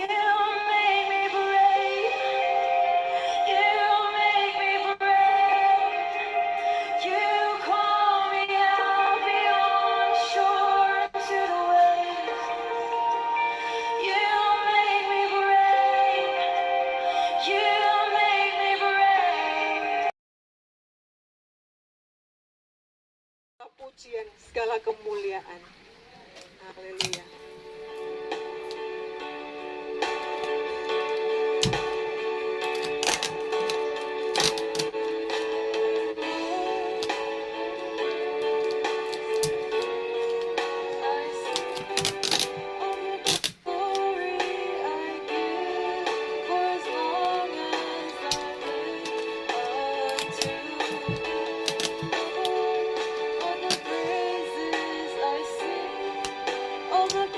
You make me brave. You make me brave. You call me out beyond shore to the waves. You make me brave. You make me brave. Pujian segala kemuliaan. Haleluya. All the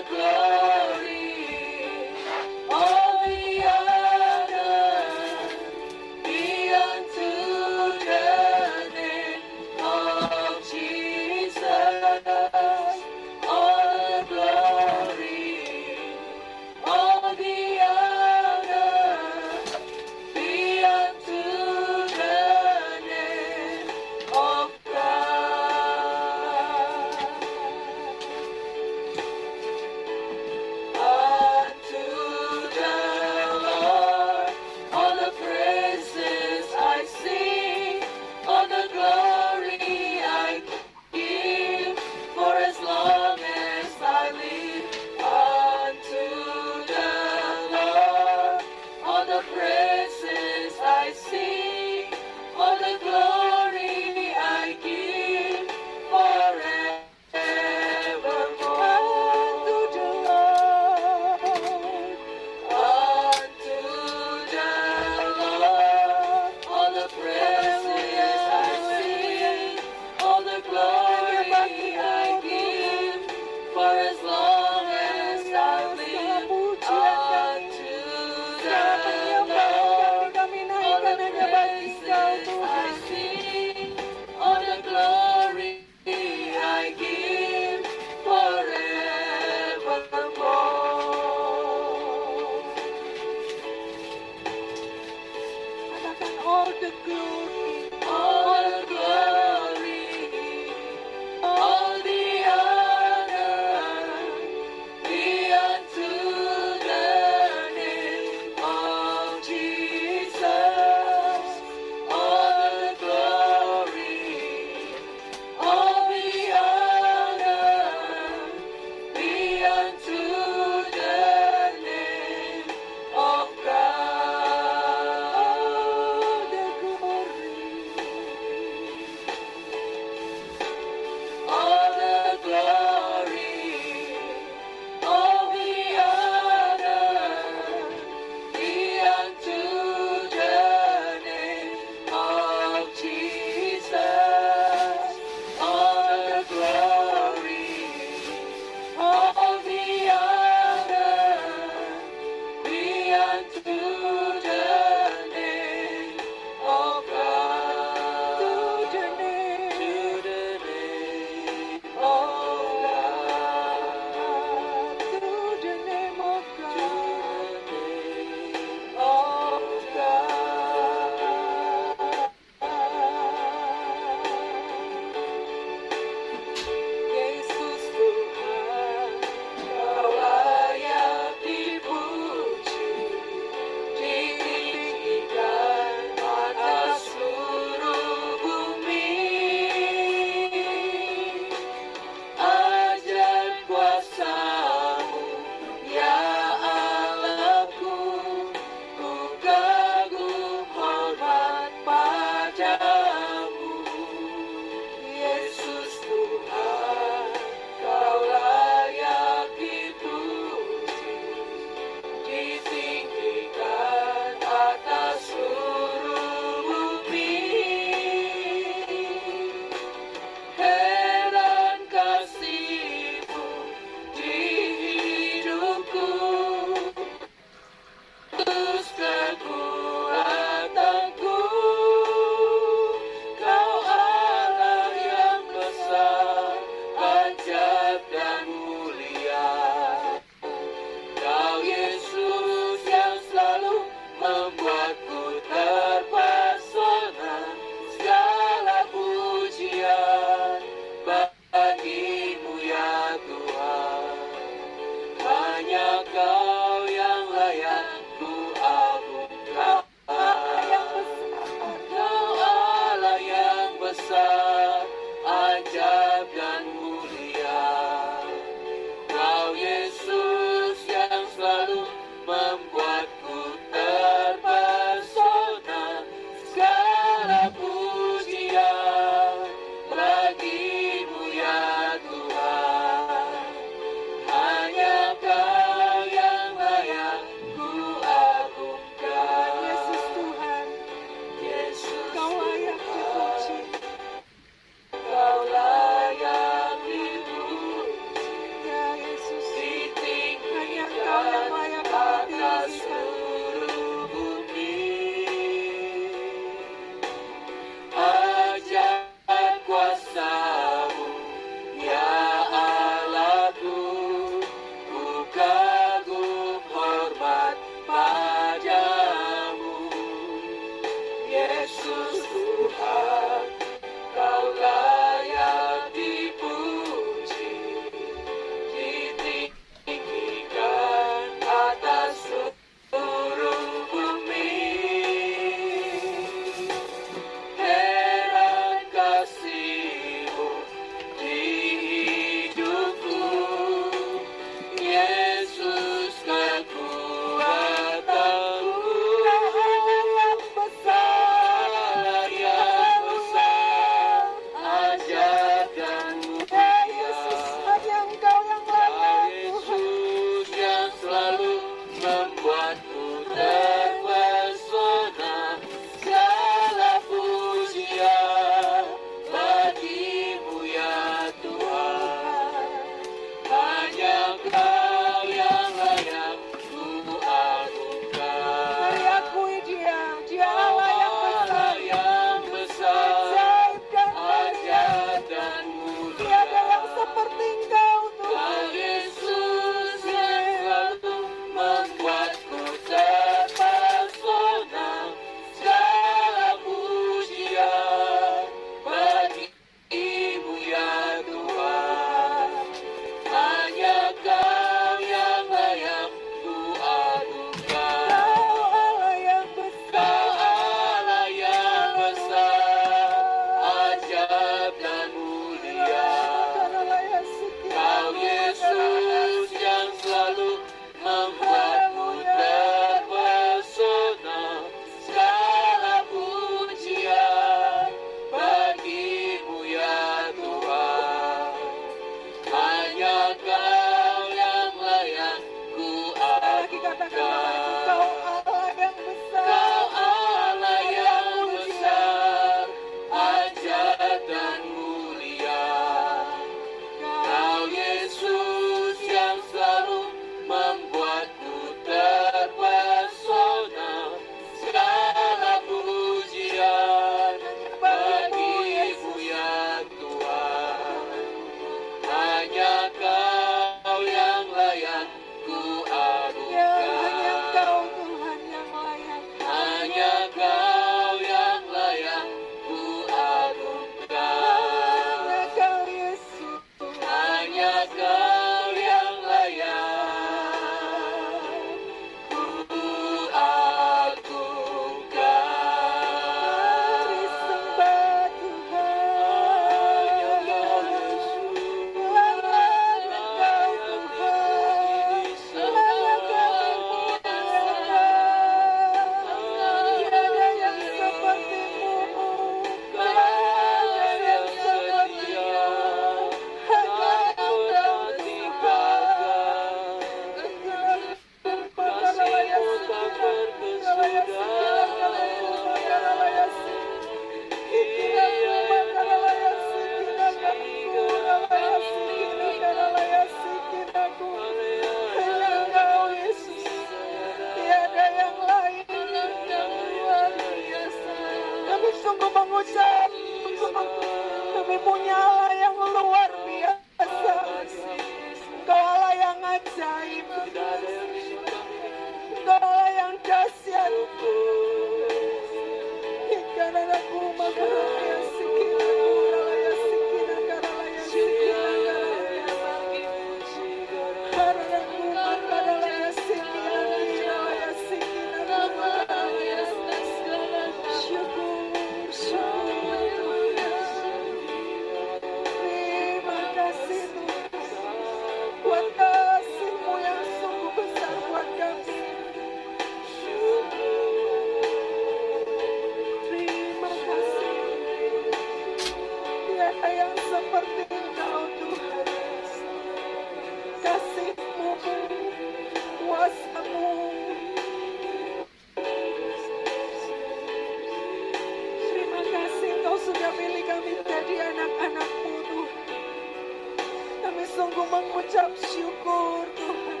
sungguh mengucap syukur Tuhan.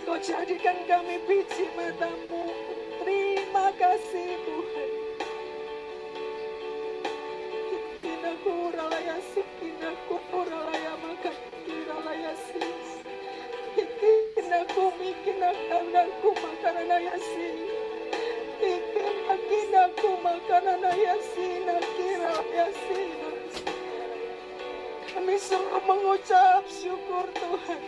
Kau jadikan kami biji mata-Mu. Terima kasih Tuhan. Kinaku ralaya sikinaku ralaya makan ralaya sis. Kinaku mikinaku makanan ayasi. Kinaku makanan ayasi nakira ayasi. Kami sungguh mengucap syukur Tuhan.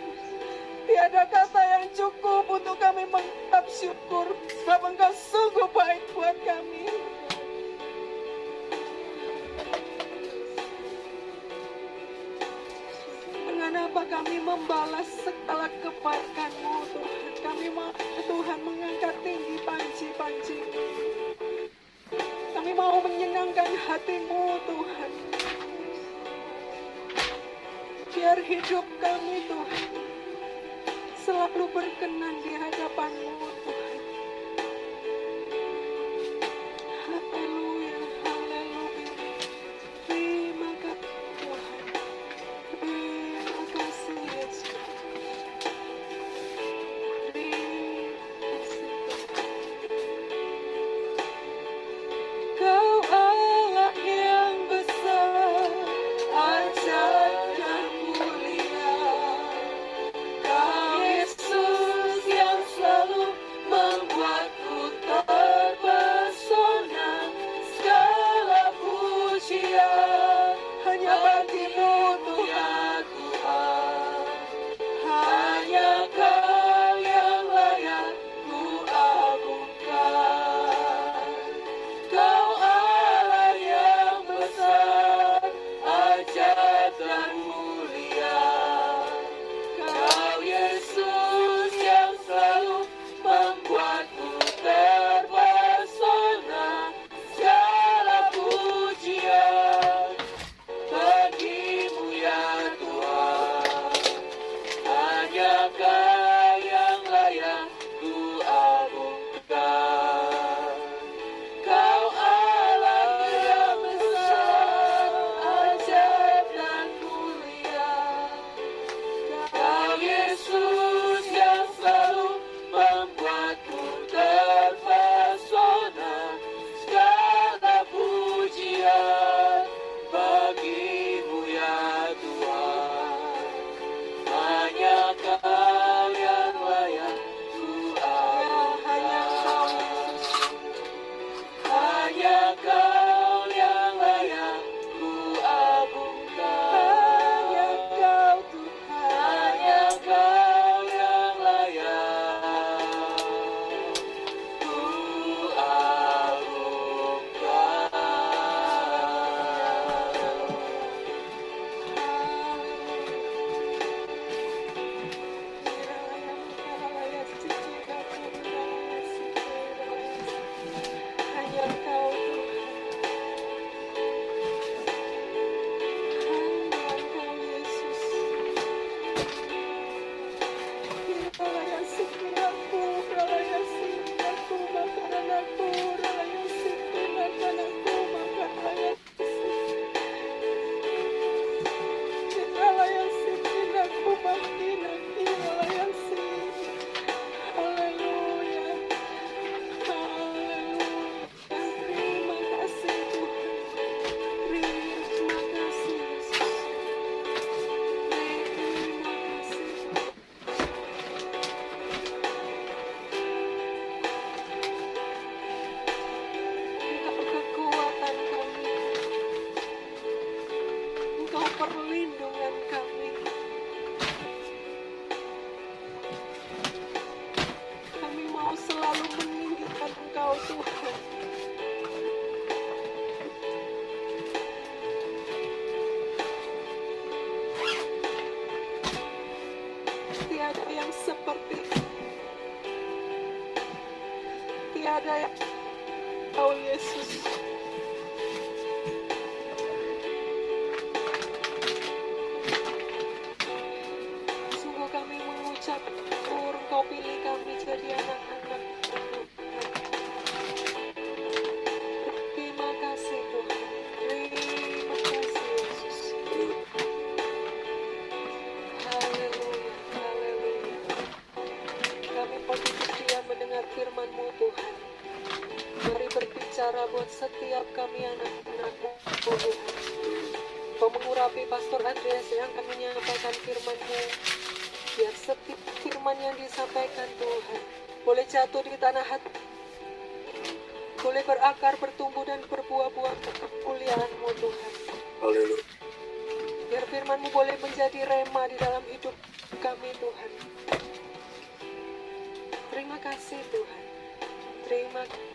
Tiada kata yang cukup untuk kami mengucap syukur, sebab Engkau sungguh baik buat kami. Dengan apa kami membalas segala kebaikan-Mu Tuhan. Kami mau Tuhan mengangkat tinggi panji-panji. Kami mau menyenangkan hati-Mu Tuhan. Biar hidup kami Tuhan selalu berkenan di hadapan-Mu Tuhan. Haleluya, haleluya. Terima kasih Tuhan. Terima kasih Yesus. Terima kasih Tuhan. Kau Allah yang besar, ajaib dan mulia. Kau Yesus yang selalu membuatku terpesona. Segala pujian hanya bagi-Mu Tuhan. Hanya Kau yang layak ku agungkan. Kau Allah yang besar, ajaib dan mulia. Kau Yesus yang selalu membuatku terpesona. Segala pujian bagi-Mu ya Tuhan. Hanya Kau yang layak ku agungkan. Kau Allah yang besar, ajaib dan mulia. Kau Yesus yang selalu membuatku terpesona. Segala pujian bagi-Mu ya Tuhan. Hanya Kau yang layak ku agungkan. Hanya Kau yang layak ku agungkan. Hanya Kau Tuhan. Hanya Kau yang layak ku agungkan. Hanya Kau Tuhan. Hanya Kau Yesus. Ralaya sikinaku, ralaya sikinaku, makanan aku, ralaya sikinakan aku, makanan ralaya sikinaku, makinaki, ralaya sik. Haleluya, haleluya. Terima kasih Tuhan. Terima kasih Yesus. Terima kasih. Engkau kekuatan kami, Engkau perlindungan kami. Kami mau selalu meninggikan Engkau Tuhan. Tiada yang seperti, tiada yang Kau Yesus. Sungguh kami mengucap syukur Engkau pilih kami jadi anak-anak. Terima kasih Tuhan. Terima kasih Yesus. setiap kami anak-anak-Mu Tuhan. Kau mengurapi Pastor Andreas yang akan menyampaikan firman-Mu. Biar setiap firman yang disampaikan Tuhan boleh jatuh di tanah hati, boleh berakar, bertumbuh dan berbuah-buah kemuliaan-Mu Tuhan. Haleluya. Biar firman-Mu boleh menjadi rema di dalam hidup kami Tuhan. Terima kasih Tuhan. Terima kasih.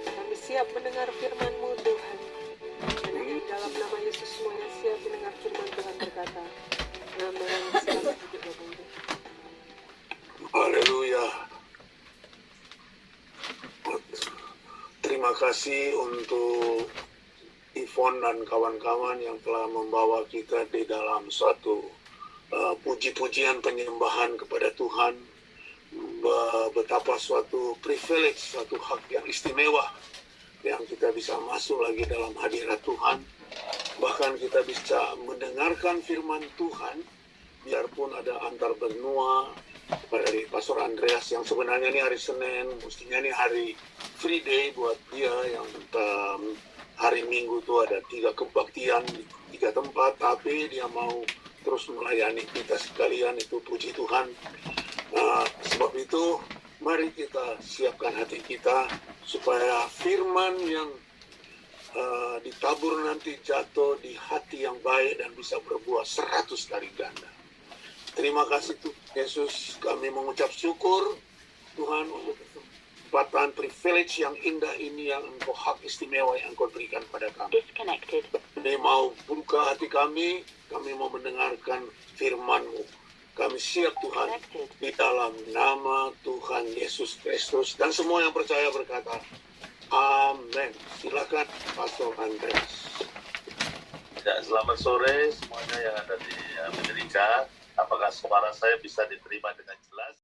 Kami siap mendengar firman-Mu Tuhan. Dan hanya di dalam nama Yesus semuanya siap mendengar firman Tuhan berkata. Amin. Selamat hidup Bapak Ibu. Haleluya. Terima kasih untuk Yvonne dan kawan-kawan yang telah membawa kita di dalam suatu puji-pujian penyembahan kepada Tuhan. Betapa suatu privilege, suatu hak yang istimewa yang kita bisa masuk lagi dalam hadirat Tuhan. Bahkan kita bisa mendengarkan firman Tuhan, biarpun ada antar benua dari Pastor Andreas yang sebenarnya ini hari Senin, mestinya ini hari free day buat dia yang hari Minggu itu ada 3 kebaktian di 3 tempat, tapi dia mau terus melayani kita sekalian, itu puji Tuhan. Sebab itu mari kita siapkan hati kita supaya firman yang ditabur nanti jatuh di hati yang baik dan bisa berbuah 100 kali ganda. Terima kasih Tuhan Yesus, kami mengucap syukur Tuhan untuk kesempatan privilege yang indah ini yang Engkau hak istimewa yang Engkau berikan pada kami. Kami mau buka hati kami mau mendengarkan firman-Mu. Kami siap Tuhan di dalam nama Tuhan Yesus Kristus, dan semua yang percaya berkata amin. Silakan Pastor Andreas. Ya, selamat sore semuanya yang ada di Amerika. Apakah suara saya bisa diterima dengan jelas?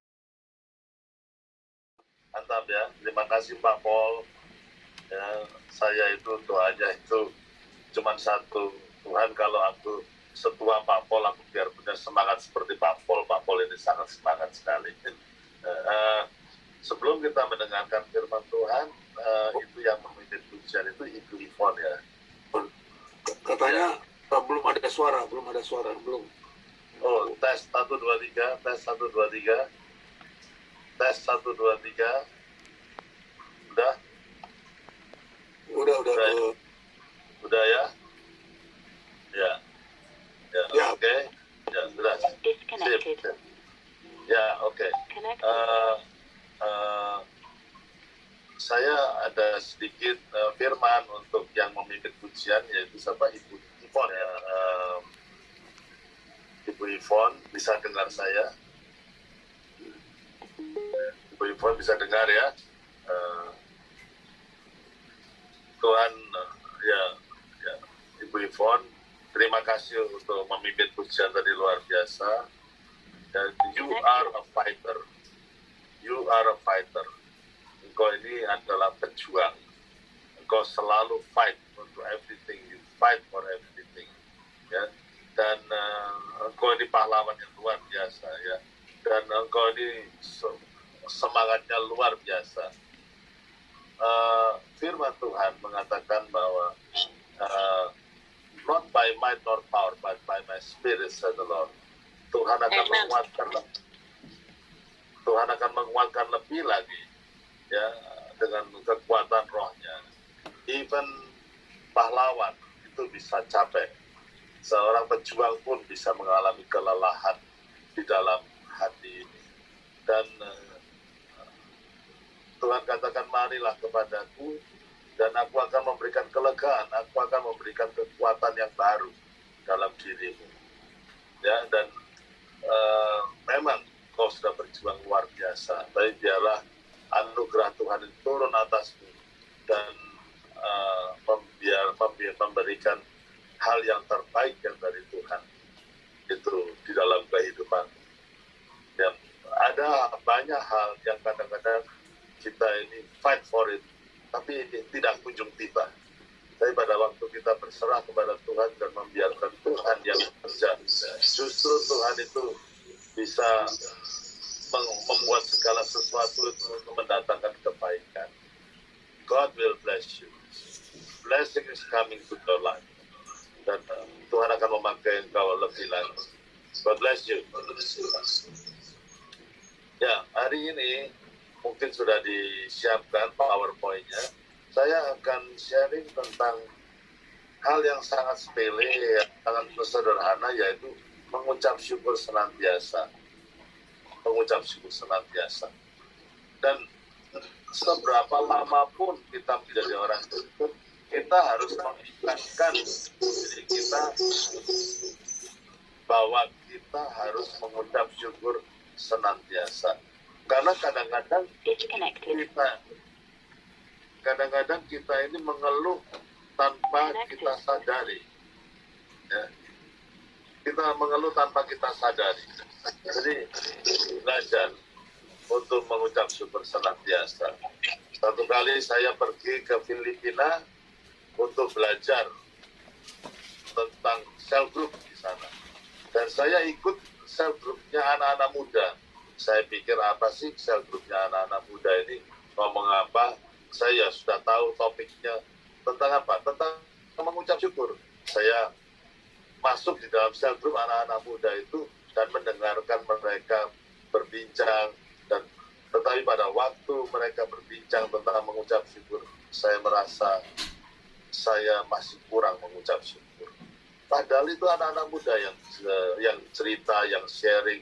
Mantap ya, terima kasih Pak Paul. Ya, saya itu doanya itu cuma satu, Tuhan kalau aku setua Pak Paul, aku biar punya semangat seperti Pak Paul. Pak Paul ini sangat semangat sekali. Sebelum kita mendengarkan firman Tuhan, itu yang memimpin pujian itu Ibu Yvonne ya. Katanya ya. belum ada suara. Oh, tes 1 2 3, tes 1 2 3. Tes 1 2 3. Udah? Udah. Udah ya? Ya. Ya. Oke. Ya, sudah. Sip. Ya, oke. Saya ada sedikit firman untuk yang memimpin pujian, yaitu siapa? Ibu Yvonne ya. Ibu Yvonne bisa dengar saya? Ibu Yvonne bisa dengar ya? Tuhan ya Ibu Yvonne, terima kasih untuk memimpin pujian tadi, luar biasa. Dan you are a fighter. You are a fighter. Engkau ini adalah pejuang. Engkau selalu fight untuk everything. You fight for everything. Ya. Dan engkau ini pahlawan yang luar biasa ya. Dan engkau ini semangatnya luar biasa. Firman Tuhan mengatakan bahwa not by might nor power, but by my spirit, said the Lord. Tuhan akan menguatkan lebih lagi ya, dengan kekuatan rohnya. Even pahlawan itu bisa capek. Seorang pejuang pun bisa mengalami kelelahan di dalam hati ini. Dan Tuhan katakan, marilah kepadaku dan aku akan memberikan kelegaan, aku akan memberikan kekuatan yang baru dalam dirimu. Ya, dan memang kau sudah berjuang luar biasa, tapi biarlah anugerah Tuhan itu turun atasmu dan memberikan hal yang terbaik yang dari Tuhan itu di dalam kehidupan. Ya, ada banyak hal yang kadang-kadang kita ini fight for it, tapi tidak kunjung tiba. Tapi pada waktu kita berserah kepada Tuhan dan membiarkan Tuhan yang bekerja, justru Tuhan itu bisa membuat segala sesuatu itu mendatangkan kebaikan. God will bless you. Blessing is coming to your life. Dan Tuhan akan memakai engkau lebih lanjut. God bless you. Ya, hari ini mungkin sudah disiapkan PowerPoint-nya. Saya akan sharing tentang hal yang sangat sepele, yang sangat sederhana, yaitu mengucap syukur senantiasa. Mengucap syukur senantiasa. Dan seberapa lama pun kita menjadi orang Kristen, kita harus mengingatkan diri kita bahwa kita harus mengucap syukur senantiasa. Karena kadang-kadang kita ini mengeluh tanpa kita sadari. Ya. Kita mengeluh tanpa kita sadari. Jadi belajar untuk mengucap syukur senantiasa. Satu kali saya pergi ke Filipina untuk belajar tentang cell group di sana. Dan saya ikut cell groupnya anak-anak muda. Saya pikir apa sih cell groupnya anak-anak muda ini, ngomong apa. Saya sudah tahu topiknya tentang apa, tentang mengucap syukur. Saya masuk di dalam cell group anak-anak muda itu dan mendengarkan mereka berbincang. Dan tetapi pada waktu mereka berbincang tentang mengucap syukur, saya merasa saya masih kurang mengucap syukur. Padahal itu anak-anak muda yang cerita, yang sharing.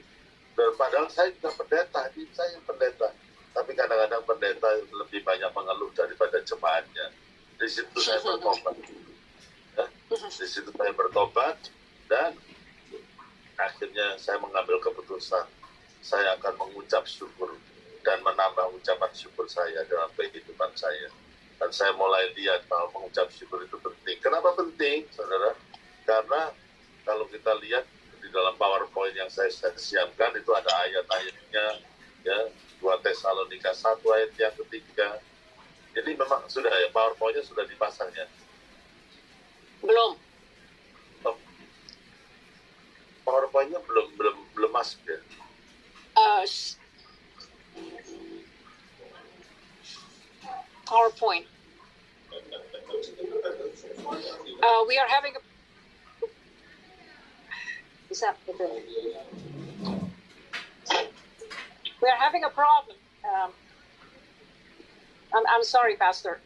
Dan padahal saya juga pendeta, saya pendeta. Tapi kadang-kadang pendeta lebih banyak mengeluh daripada jemaatnya. Di situ saya bertobat. Ya, di situ saya bertobat dan akhirnya saya mengambil keputusan. Saya akan mengucap syukur dan menambah ucapan syukur saya dalam kehidupan saya. Dan saya mulai lihat bahwa mengucap syukur itu penting. Kenapa penting, saudara? Karena kalau kita lihat di dalam PowerPoint yang saya siapkan itu ada ayat-ayatnya, ya, 2 Tesalonika 1 ayat yang ketiga. Jadi memang sudah ya, PowerPoint-nya sudah dipasangnya. Belum. PowerPoint-nya belum masuk ya. PowerPoint. We are having a we are having a problem. I'm sorry, Pastor.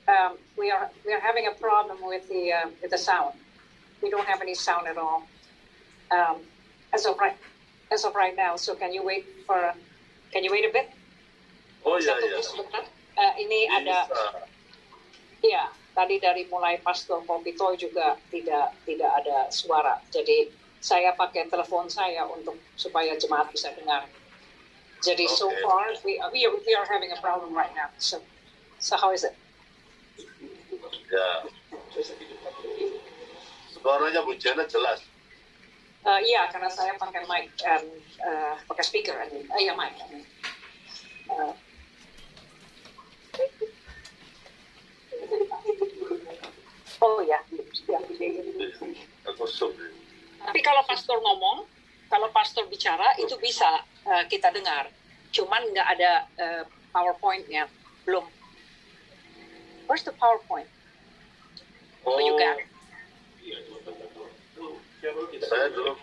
We are having a problem with the sound. We don't have any sound at all as of right now. So can you wait a bit? Oh iya. Ini ada, ya, tadi dari mulai Pastor Popito juga tidak ada suara. Jadi saya pakai telepon saya supaya jemaat bisa dengar. Jadi so far we are having a problem right now. So how is it? Ya. Suaranya Bu Jana jelas. Iya, karena saya pakai mic, pakai speaker. Ya, mic. Oh ya. Tapi kalau pastor ngomong, kalau pastor bicara itu bisa kita dengar. Cuman nggak ada PowerPoint-nya, belum. Where's the PowerPoint? Oh, you got it. Saya dulu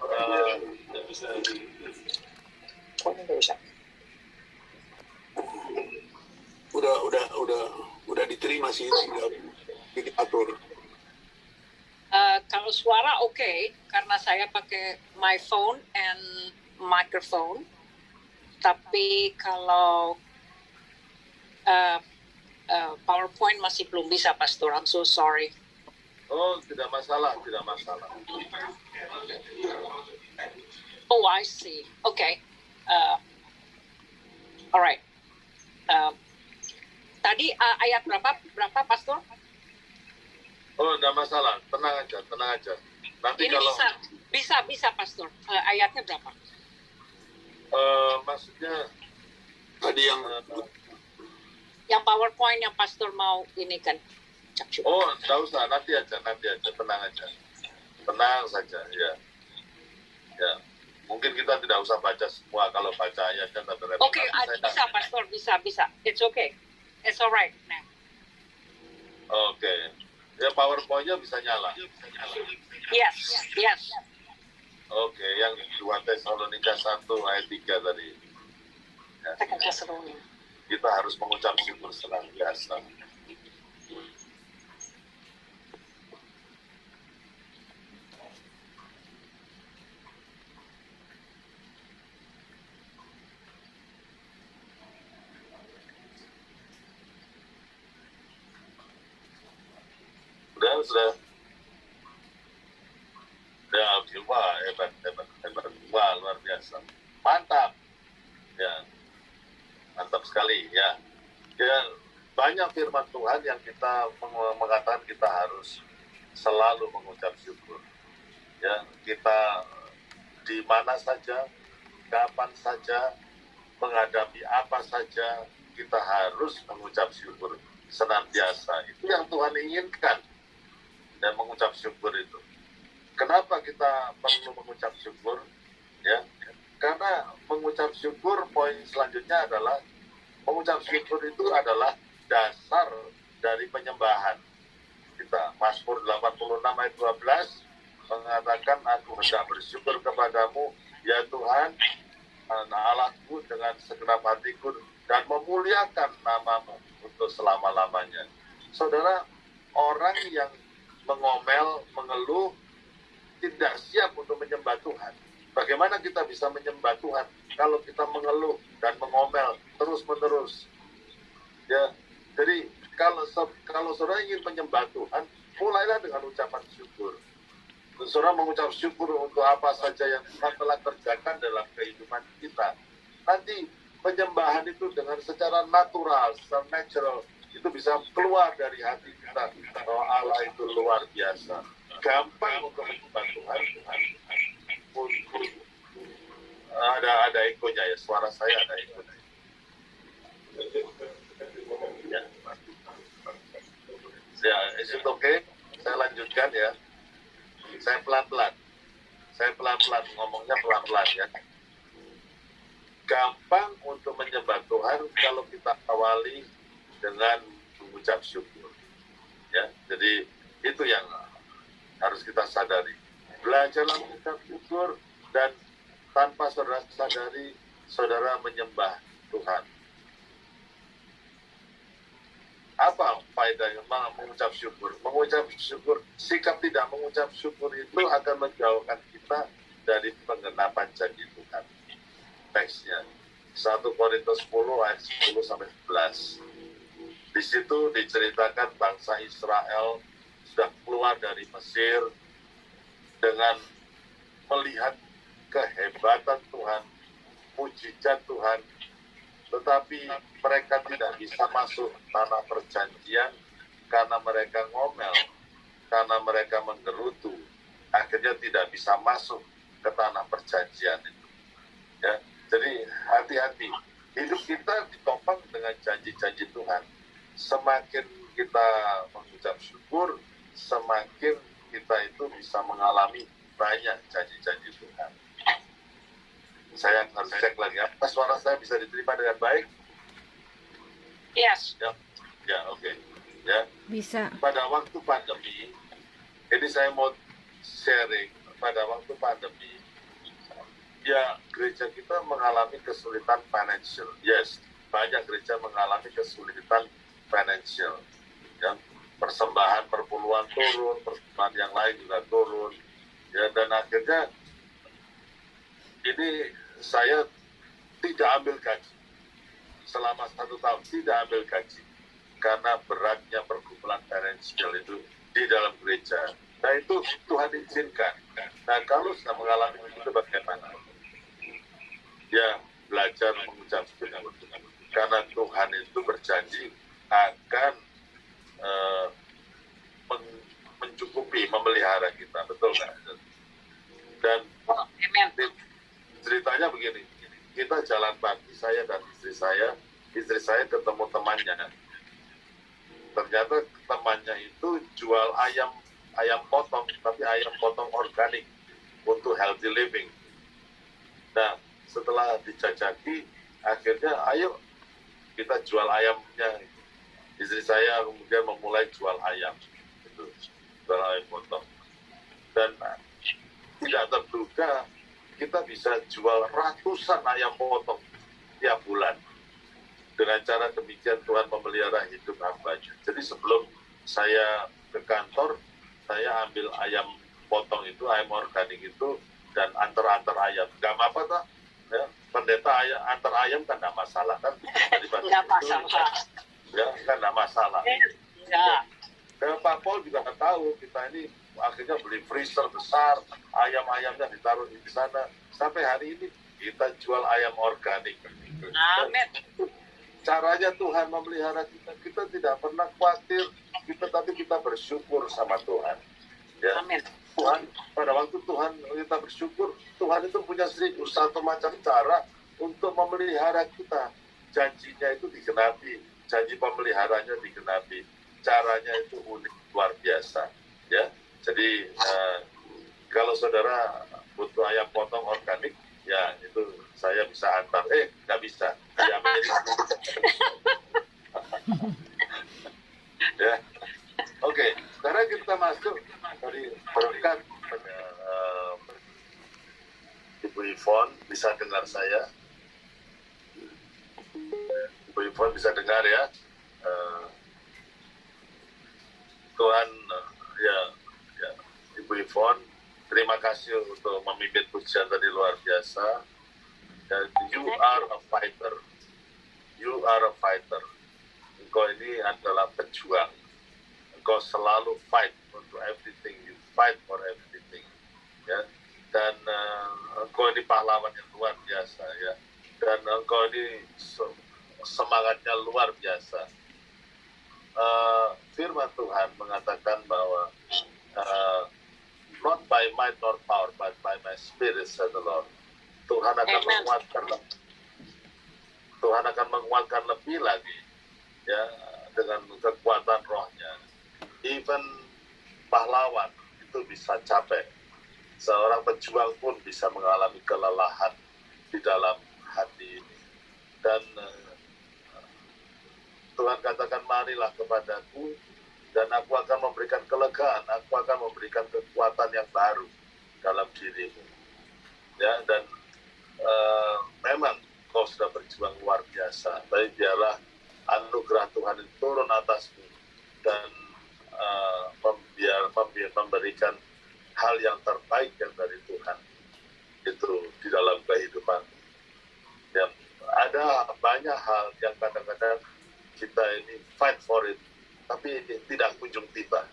udah diterima sih, diatur. Kalau suara oke, karena saya pakai my phone and microphone. Tapi kalau PowerPoint masih belum bisa, Pastor. I'm so sorry. Oh, tidak masalah. Oh, I see. Okay. Alright. Tadi ayat berapa, Pastor? Oh, tidak masalah. Tenang aja. Nanti ini kalau bisa, Pastor. Ayatnya berapa? Maksudnya Tadi yang PowerPoint yang Pastor mau ini kan. Oh, tidak usah. Nanti aja. Tenang saja, ya. Mungkin kita tidak usah baca semua. Kalau baca ayatnya Oke, bisa, Pastor, bisa. It's okay. It's alright now. Oke. Ya PowerPoint-nya bisa nyala. Yes, yes. Oke, yang 2 Tesalonika 1 ayat 3 tadi. Ya, Second Thessalonians. kita harus mengucap syukur senantiasa. Sudah. Ya, oke, wah, hebat. Wah, luar biasa. Mantap. Ya, mantap sekali ya. Ya, banyak firman Tuhan yang kita mengatakan kita harus selalu mengucap syukur. Ya, kita di mana saja, kapan saja, menghadapi apa saja, kita harus mengucap syukur senantiasa. Itu yang Tuhan inginkan, dan mengucap syukur itu. Kenapa kita perlu mengucap syukur? Ya, karena mengucap syukur, poin selanjutnya adalah mengucap syukur itu adalah dasar dari penyembahan kita. Mazmur 86 ayat 12 mengatakan, aku hendak bersyukur kepadamu ya Tuhan Allahku dengan segenap hatiku, dan memuliakan namamu untuk selama-lamanya. Saudara, orang yang mengomel, mengeluh, tidak siap untuk menyembah Tuhan. Bagaimana kita bisa menyembah Tuhan kalau kita mengeluh dan mengomel terus-menerus? Ya, jadi kalau saudara ingin menyembah Tuhan, mulailah dengan ucapan syukur. Saudara mengucap syukur untuk apa saja yang Tuhan telah kerjakan dalam kehidupan kita. Nanti penyembahan itu dengan secara natural, secara natural, itu bisa keluar dari hati kita. Oh, Allah itu luar biasa. Gampang untuk menyembah Tuhan. Ada ekonya ya, suara saya ada ekonya. Ya, is it okay? Saya lanjutkan ya. Saya pelan-pelan ngomongnya pelan-pelan ya. Gampang untuk menyembah Tuhan kalau kita awali dengan mengucap syukur. Ya, jadi itu yang harus kita sadari. Belajarlah mengucap syukur, dan tanpa saudara sadari, saudara menyembah Tuhan. Apa faedahnya mengucap syukur? Mengucap syukur, sikap tidak mengucap syukur itu akan menjauhkan kita dari penggenapan janji Tuhan. Teksnya 1 Korintus 10 ayat 10 sampai 11. Di situ diceritakan bangsa Israel sudah keluar dari Mesir dengan melihat kehebatan Tuhan, mujizat Tuhan, tetapi mereka tidak bisa masuk tanah perjanjian karena mereka ngomel, karena mereka menggerutu, akhirnya tidak bisa masuk ke tanah perjanjian itu. Ya, jadi hati-hati, hidup kita ditopang dengan janji-janji Tuhan. Semakin kita mengucap syukur, semakin kita itu bisa mengalami banyak janji-janji Tuhan. Saya harus cek lagi, apa suara saya bisa diterima dengan baik? Yes. Ya, oke. Ya. Bisa. Pada waktu pandemi, ini saya mau sharing, pada waktu pandemi, ya gereja kita mengalami kesulitan financial. Yes, banyak gereja mengalami kesulitan financial. Ya, persembahan perpuluhan turun, persembahan yang lain juga turun. Ya, dan akhirnya ini saya tidak ambil gaji. Selama 1 tahun tidak ambil gaji. Karena beratnya pergumulan financial itu di dalam gereja. Nah itu Tuhan izinkan. Nah kalau sudah mengalami itu bagaimana? Ya belajar mengucap syukur. Karena Tuhan itu berjanji akan mencukupi, memelihara kita, betul kan? Dan ceritanya begini, kita jalan pagi, saya dan istri saya ketemu temannya. Ternyata temannya itu jual ayam potong, tapi ayam potong organik untuk healthy living. Nah, setelah dijajaki, akhirnya ayo kita jual ayamnya. istri saya kemudian memulai jual ayam, gitu, jual ayam potong. Dan tidak terduga kita bisa jual ratusan ayam potong tiap bulan. Dengan cara demikian Tuhan memelihara hidup hamba-Nya. Jadi sebelum saya ke kantor, saya ambil ayam potong itu, ayam organik itu, dan antar ayam. Gak apa-apa tak? Ya, pendeta antar ayam kan tidak masalah kan? Nggak masalah. Ya, kan tidak masalah. Ya. Dan Pak Paul juga tahu kita ini akhirnya beli freezer besar, ayam-ayamnya ditaruh di sana. Sampai hari ini kita jual ayam organik. Amin. Caranya Tuhan memelihara kita. Kita tidak pernah khawatir, tapi kita bersyukur sama Tuhan. Ya. Amin. Tuhan, pada waktu Tuhan kita bersyukur, Tuhan itu punya 1.001 macam cara untuk memelihara kita. Janjinya itu digenapi, janji pemeliharanya digenapi. Caranya itu unik, luar biasa. Ya. Jadi kalau saudara butuh ayam potong organik, ya itu saya bisa antar. Nggak bisa. Di Amerika. Ya. Oke, sekarang kita masuk dari berkat Ibu Yvonne, bisa dengar saya? Ibu Yvonne bisa dengar ya? Tuhan, ya, Ibu Yvonne, terima kasih untuk memimpin pujian tadi luar biasa. Dan you are a fighter. You are a fighter. Engkau ini adalah pejuang. Engkau selalu fight untuk everything. You fight for everything. Ya. Dan engkau ini pahlawan yang luar biasa. Ya. Dan engkau ini semangatnya luar biasa. Firman Tuhan mengatakan bahwa not by might nor power, but by my spirit, said the Lord. Tuhan akan menguatkan lebih lagi, ya, dengan kekuatan Roh-Nya. Even pahlawan itu bisa capek. Seorang pejuang pun bisa mengalami kelelahan di dalam hati ini. Dan Tuhan katakan, marilah kepadaku, dan aku akan memberikan kelegaan, aku akan memberikan kekuatan yang baru dalam dirimu. Ya, dan memang kau sudah berjuang luar biasa, tapi biarlah anugerah Tuhan itu turun atasmu, dan memberikan hal yang terbaik yang dari Tuhan itu di dalam kehidupan. Ya, ada banyak hal yang kadang-kadang kita ini fight for it, tapi tidak kunjung tiba.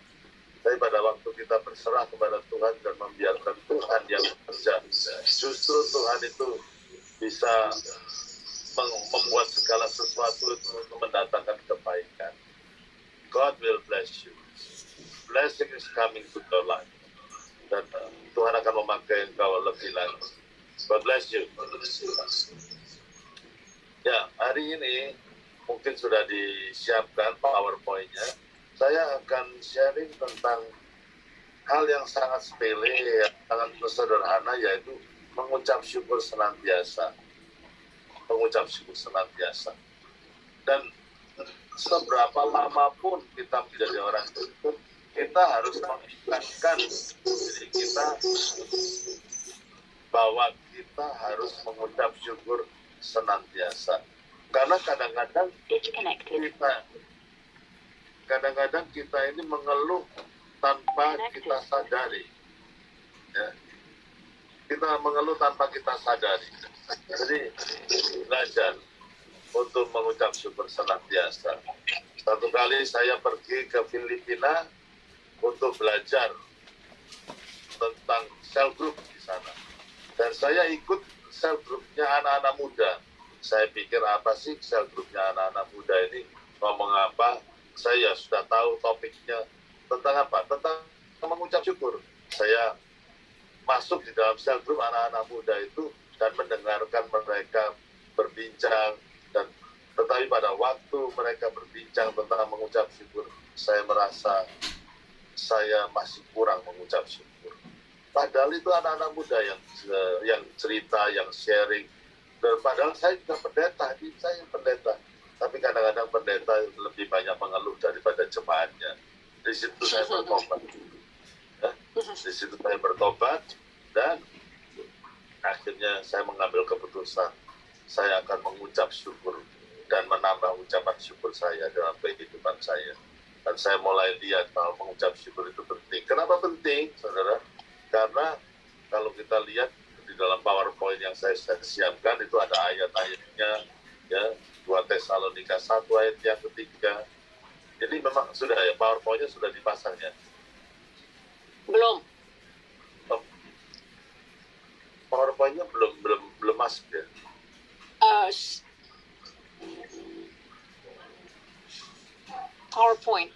Tapi pada waktu kita berserah kepada Tuhan dan membiarkan Tuhan yang bekerja, justru Tuhan itu bisa membuat segala sesuatu itu untuk mendatangkan kebaikan. God will bless you. Blessing is coming to your life. Dan Tuhan akan memakai engkau lebih lagi. God bless you. Ya, hari ini mungkin sudah disiapkan PowerPoint-nya. Saya akan sharing tentang hal yang sangat sepele, yang sangat sederhana, yaitu mengucap syukur senantiasa. Mengucap syukur senantiasa. Dan seberapa lama pun kita menjadi orang Kristen, kita harus mengingatkan diri kita bahwa kita harus mengucap syukur senantiasa. Karena kadang-kadang kita ini mengeluh tanpa kita sadari. Ya. Kita mengeluh tanpa kita sadari. Jadi belajar untuk mengucap syukur senantiasa. Satu kali saya pergi ke Filipina untuk belajar tentang cell group di sana. Dan saya ikut cell groupnya anak-anak muda. Saya pikir apa sih cell groupnya anak-anak muda ini, ngomong apa? Saya sudah tahu topiknya tentang apa? Tentang mengucap syukur. Saya masuk di dalam cell group anak-anak muda itu dan mendengarkan mereka berbincang. Dan tetapi pada waktu mereka berbincang tentang mengucap syukur, saya merasa saya masih kurang mengucap syukur. Padahal itu anak-anak muda yang cerita, yang sharing. Dan padahal saya juga pendeta, saya pendeta. tapi kadang-kadang pendeta lebih banyak mengeluh daripada jemaatnya. Di situ saya bertobat. Ya, di situ saya bertobat dan akhirnya saya mengambil keputusan saya akan mengucap syukur dan menambah ucapan syukur saya dalam kehidupan saya. Dan saya mulai lihat bahwa mengucap syukur itu penting. Kenapa penting, saudara? Karena kalau kita lihat di dalam PowerPoint yang saya siapkan itu ada ayat-ayatnya, ya 2 Tesalonika 1 ayat yang ketiga. Jadi memang sudah ya PowerPoint-nya sudah dipasang ya. Belum. PowerPoint-nya belum masuk ya. PowerPoint.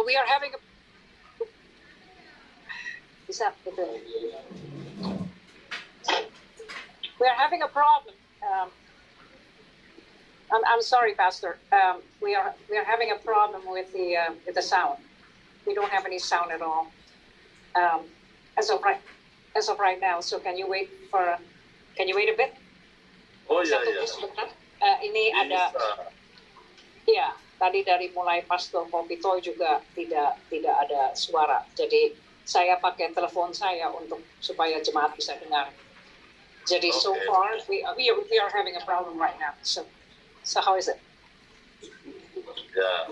We are having a we are having a problem. I'm sorry, Pastor. We are having a problem with the sound. We don't have any sound at all as of right now. So can you wait a bit? Oh iya Satu iya. sebentar. Ini ada ya tadi dari mulai Pastor Popito juga tidak ada suara. Jadi saya pakai telepon saya untuk supaya jemaat bisa dengar. Jadi so Okay. far we are having a problem right now. So how is it? Ya.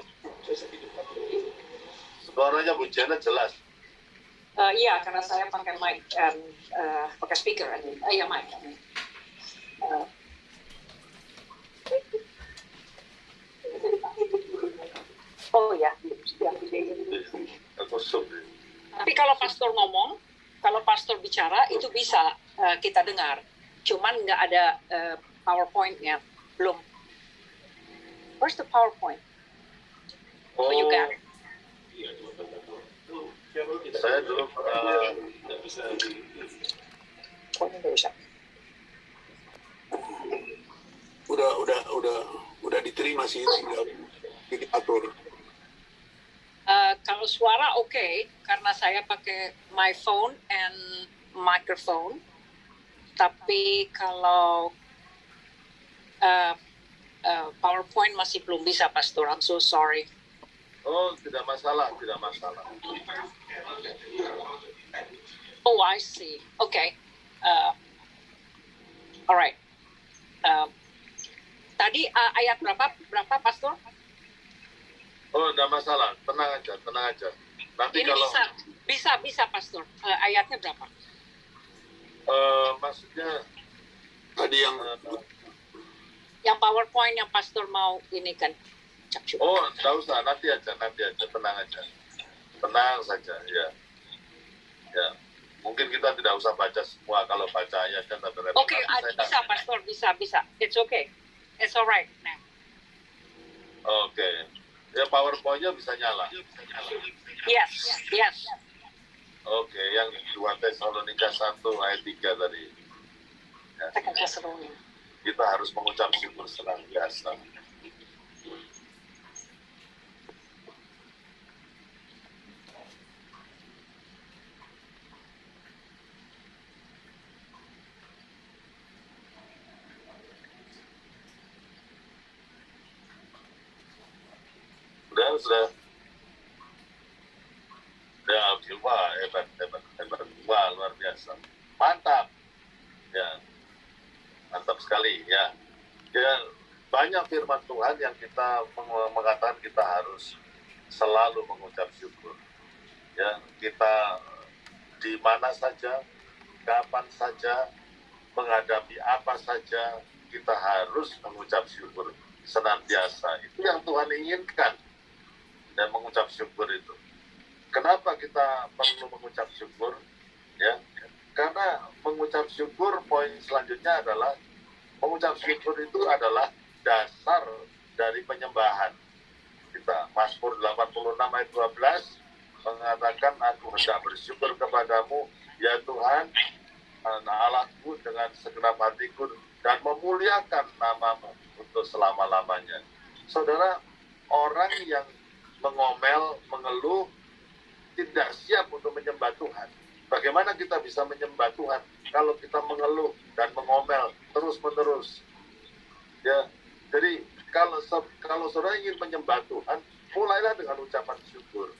Suaranya Bu Jana jelas. Iya, karena saya pakai mic and pakai speaker. Iya, mic. Oh ya. Aku sub. Tapi kalau pastor ngomong, kalau pastor bicara itu bisa kita dengar. Cuman nggak ada PowerPoint-nya, belum. Where's the PowerPoint? Oh, you got it. Saya dulu Oh, ini nggak bisa. Udah diterima sih, tinggal diatur. Kalau suara oke, karena saya pakai my phone and microphone. Tapi kalau PowerPoint masih belum bisa, Pastor. I'm so sorry. oh tidak masalah, tidak masalah. Oh, I see. Okay. Alright. Tadi ayat berapa, Pastor? Oh, tidak masalah, tenang aja. Nanti Ini kalau bisa, Pastor. Ayatnya berapa? maksudnya Tadi yang Yang PowerPoint yang Pastor mau ini kan. oh tidak usah, nanti aja, tenang aja, tenang saja, ya. Mungkin kita tidak usah baca semua, kalau baca ayatnya nanti Oke, bisa, Pastor, bisa. It's okay. It's alright. Nah. Oke. Ya PowerPoint-nya bisa nyala. Yes. Oke, yang 2 Tesalonika 1 ayat 3 tadi. Ya, Second Thessalonians. kita harus mengucap syukur senantiasa. Sudah. Ya, wah, hebat. Wah, luar biasa. Mantap. Ya, mantap sekali. Ya, banyak firman Tuhan yang kita mengatakan kita harus selalu mengucap syukur. Ya, kita di mana saja, kapan saja, menghadapi apa saja, kita harus mengucap syukur senantiasa. Itu yang Tuhan inginkan. Dan mengucap syukur itu. Kenapa kita perlu mengucap syukur? Ya, karena mengucap syukur, poin selanjutnya adalah mengucap syukur itu adalah dasar dari penyembahan kita. Mazmur 86 ayat 12 mengatakan, aku hendak bersyukur kepadamu ya Tuhan Allahku dengan segenap hatiku dan memuliakan namamu untuk selama-lamanya. Saudara, orang yang mengomel, mengeluh, tidak siap untuk menyembah Tuhan. Bagaimana kita bisa menyembah Tuhan kalau kita mengeluh dan mengomel terus-menerus? Ya, jadi kalau saudara ingin menyembah Tuhan, mulailah dengan ucapan syukur.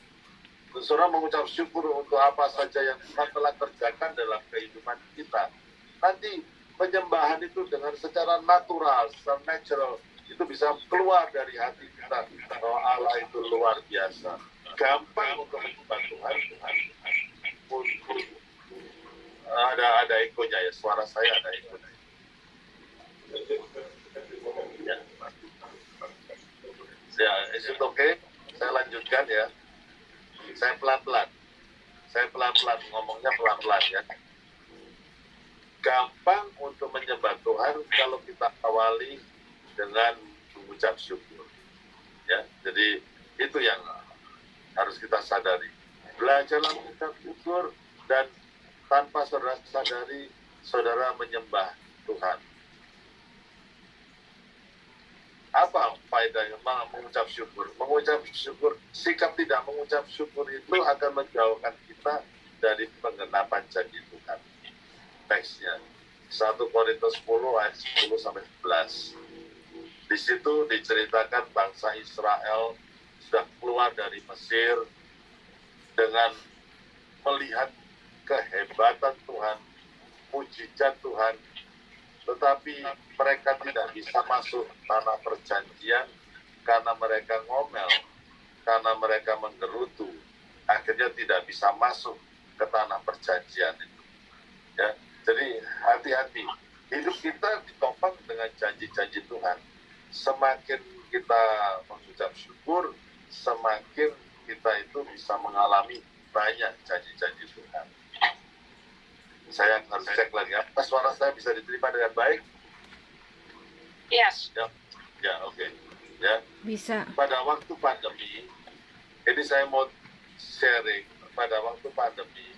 Saudara mengucap syukur untuk apa saja yang Tuhan telah kerjakan dalam kehidupan kita. Nanti penyembahan itu dengan secara natural, secara natural, itu bisa keluar dari hati kita bahwa Allah itu luar biasa. Gampang untuk menyembah Tuhan. Ada ekonya ya, suara saya ada ekonya. Ya, is it okay? Saya lanjutkan ya. Saya pelan-pelan ngomongnya pelan-pelan ya. Gampang untuk menyembah Tuhan kalau kita awali dengan mengucap syukur. Ya, jadi itu yang harus kita sadari. Belajarlah mengucap syukur dan tanpa saudara sadari, saudara menyembah Tuhan. Apa faedahnya mengucap syukur? Mengucap syukur, sikap tidak mengucap syukur itu akan menjauhkan kita dari penggenapan janji Tuhan. Teksnya 1 Korintus 10 ayat 10 sampai 11. Di situ diceritakan bangsa Israel sudah keluar dari Mesir dengan melihat kehebatan Tuhan, mujizat Tuhan, tetapi mereka tidak bisa masuk tanah perjanjian karena mereka ngomel, karena mereka menggerutu, akhirnya tidak bisa masuk ke tanah perjanjian itu. Ya, jadi hati-hati, hidup kita ditopang dengan janji-janji Tuhan. Semakin kita mengucap syukur, semakin kita itu bisa mengalami banyak janji-janji Tuhan. Saya harus cek lagi, apa suara saya bisa diterima dengan baik? Yes. Ya, oke. Ya. Bisa. Pada waktu pandemi, ini saya mau sharing, pada waktu pandemi,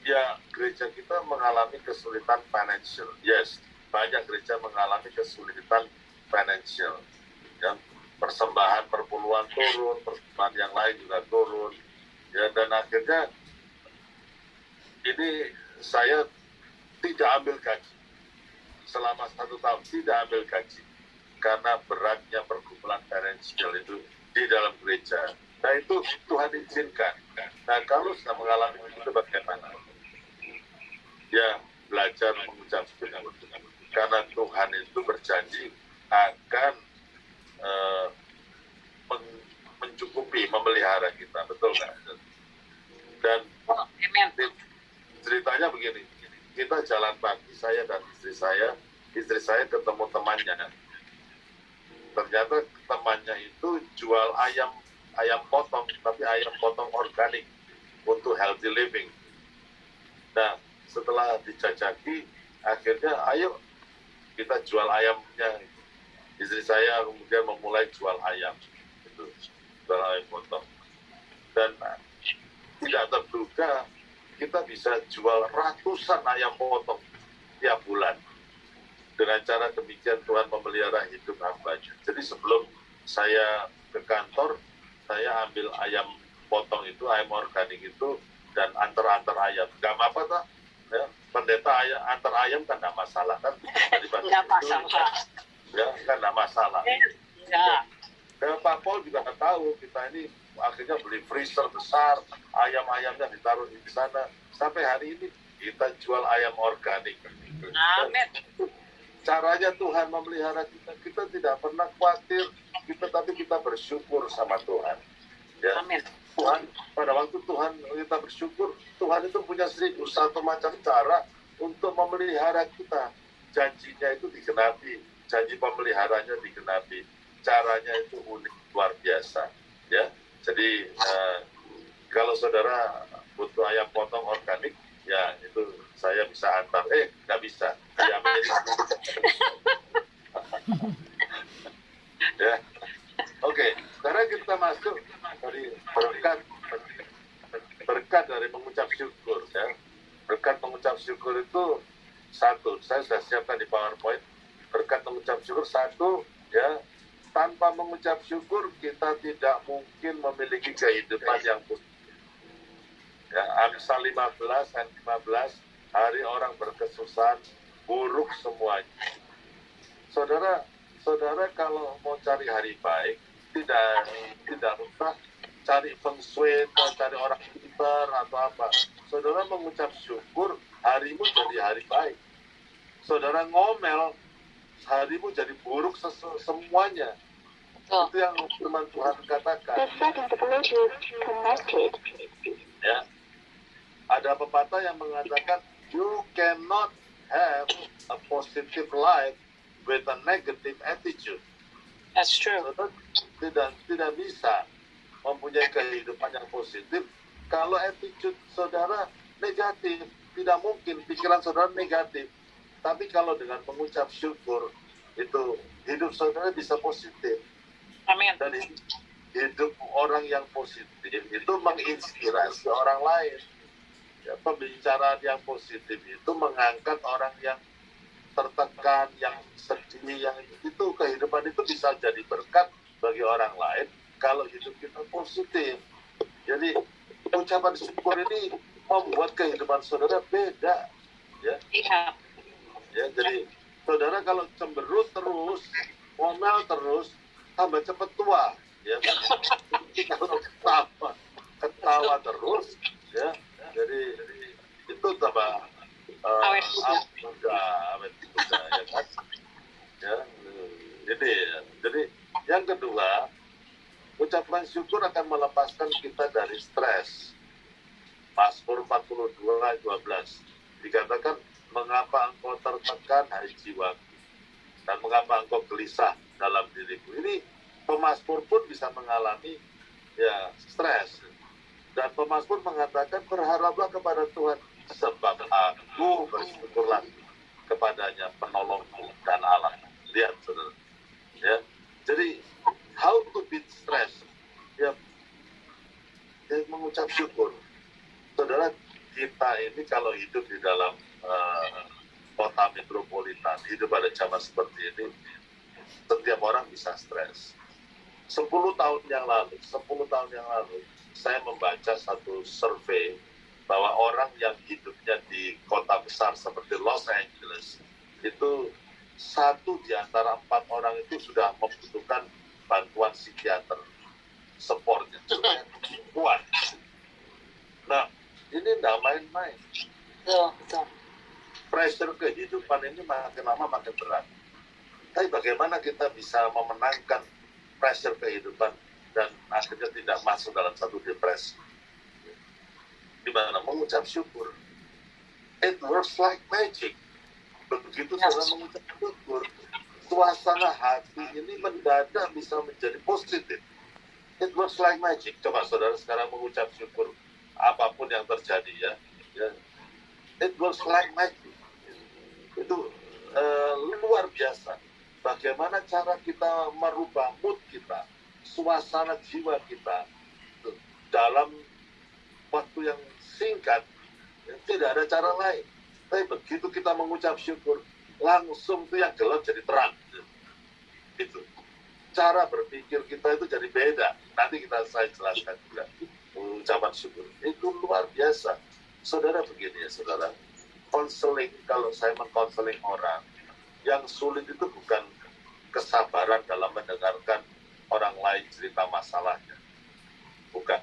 ya gereja kita mengalami kesulitan financial. Yes, banyak gereja mengalami kesulitan financial. Ya, persembahan perpuluhan turun, persembahan yang lain juga turun. Ya, dan akhirnya ini saya tidak ambil gaji selama 1 tahun, tidak ambil gaji karena beratnya pergumulan financial itu di dalam gereja. Nah itu Tuhan izinkan. Nah kalau sudah mengalami itu bagaimana? Ya belajar mengucap syukur karena Tuhan itu berjanji akan mencukupi, memelihara kita, betul nggak? Dan ceritanya begini, kita jalan pagi, saya dan istri saya ketemu temannya. Ternyata temannya itu jual ayam potong, tapi ayam potong organik untuk healthy living. Nah, setelah dijajaki, akhirnya ayo kita jual ayamnya. Istri saya kemudian memulai jual ayam, itu jual ayam potong. Dan tidak terduga kita bisa jual ratusan ayam potong tiap bulan. Dengan cara demikian Tuhan memelihara hidup hamba-Nya. Jadi sebelum saya ke kantor, saya ambil ayam potong itu, ayam organik itu, dan antar ayam. Gak apa-apa tak? Ya, pendeta antar ayam kan gak masalah kan? Nggak masalah. Ya, kan gak masalah. Ya. Dan Pak Paul juga nggak tahu kita ini akhirnya beli freezer besar, ayam-ayamnya ditaruh di sana. Sampai hari ini kita jual ayam organik. Amin. Caranya Tuhan memelihara kita. Kita tidak pernah khawatir, tapi kita bersyukur sama Tuhan. Ya. Amin. Tuhan, pada waktu Tuhan kita bersyukur, Tuhan itu punya 1.001 macam cara untuk memelihara kita. Janjinya itu digenapi, janji pemeliharanya digenapi. Caranya itu unik, luar biasa. Ya, jadi kalau saudara butuh ayam potong organik, ya itu saya bisa antar. Nggak bisa di Amerika. Ya, oke. Sekarang kita masuk dari berkat dari mengucap syukur. Ya, berkat mengucap syukur itu satu. Saya sudah siapkan di PowerPoint. Berkat mengucap syukur satu, ya. Tanpa mengucap syukur, kita tidak mungkin memiliki kehidupan yang positif. Ya, Amsal 15 dan 15, hari orang berkesusahan, buruk semuanya. saudara kalau mau cari hari baik, tidak usah cari feng shui atau cari orang pintar atau apa. Saudara mengucap syukur, harimu jadi hari baik. Saudara ngomel, harimu jadi buruk semuanya. Betul. Itu yang firman Tuhan katakan. The second Bluetooth connected. Ya, ada pepatah yang mengatakan you cannot have a positive life with a negative attitude. That's true. Saudara tidak bisa mempunyai kehidupan yang positif kalau attitude saudara negatif. Tidak mungkin pikiran saudara negatif. Tapi kalau dengan mengucap syukur, itu hidup saudara bisa positif. Amin. Dan hidup orang yang positif itu menginspirasi orang lain. Ya, pembicaraan yang positif itu mengangkat orang yang tertekan, yang sedih, yang itu kehidupan itu bisa jadi berkat bagi orang lain kalau hidup kita positif. Jadi ucapan syukur ini membuat kehidupan saudara beda, ya. Iya. Ya, jadi saudara kalau cemberut terus, ngomel terus, tambah cepat tua, ya. Kalau ketawa terus, ya. Jadi itu tambah Awet muda. awet muda, ya kan? Ya, jadi yang kedua, ucapan syukur akan melepaskan kita dari stres. Mazmur 42 ayat 12 dikatakan, mengapa engkau tertekan hai jiwaku, dan mengapa engkau gelisah dalam diriku. Ini pemazmur pun bisa mengalami ya stres. Dan pemazmur mengatakan, berharaplah kepada Tuhan, sebab aku bersyukurlah kepadanya, penolongku dan Allah. Lihat, saudara. Ya, jadi how to beat stress? Ya, mengucap syukur. Saudara, kita ini kalau hidup di dalam kota metropolitan, hidup pada zaman seperti ini, setiap orang bisa stres. 10 tahun yang lalu, saya membaca satu survei bahwa orang yang hidupnya di kota besar seperti Los Angeles, itu 1 di antara 4 orang itu sudah membutuhkan bantuan psikiater, supportnya sudah kuat. Nah, ini tidak main-main. Betul. Pressure kehidupan ini makin lama makin berat. Tapi bagaimana kita bisa memenangkan pressure kehidupan dan akhirnya tidak masuk dalam satu depresi? Gimana? Mengucap syukur. It works like magic. Begitu saudara mengucap syukur, suasana hati ini mendadak bisa menjadi positif. It works like magic. Coba saudara sekarang mengucap syukur apapun yang terjadi, ya. It works like magic. Itu luar biasa. Bagaimana cara kita merubah mood kita, suasana jiwa kita dalam waktu yang singkat. Tidak ada cara lain. Tapi begitu kita mengucap syukur, langsung itu yang gelap jadi terang. Itu cara berpikir kita itu jadi beda. Nanti saya jelaskan juga ucapan syukur. Itu luar biasa. Saudara, begini ya saudara, konseling, kalau saya mengkonseling orang, yang sulit itu bukan kesabaran dalam mendengarkan orang lain cerita masalahnya. Bukan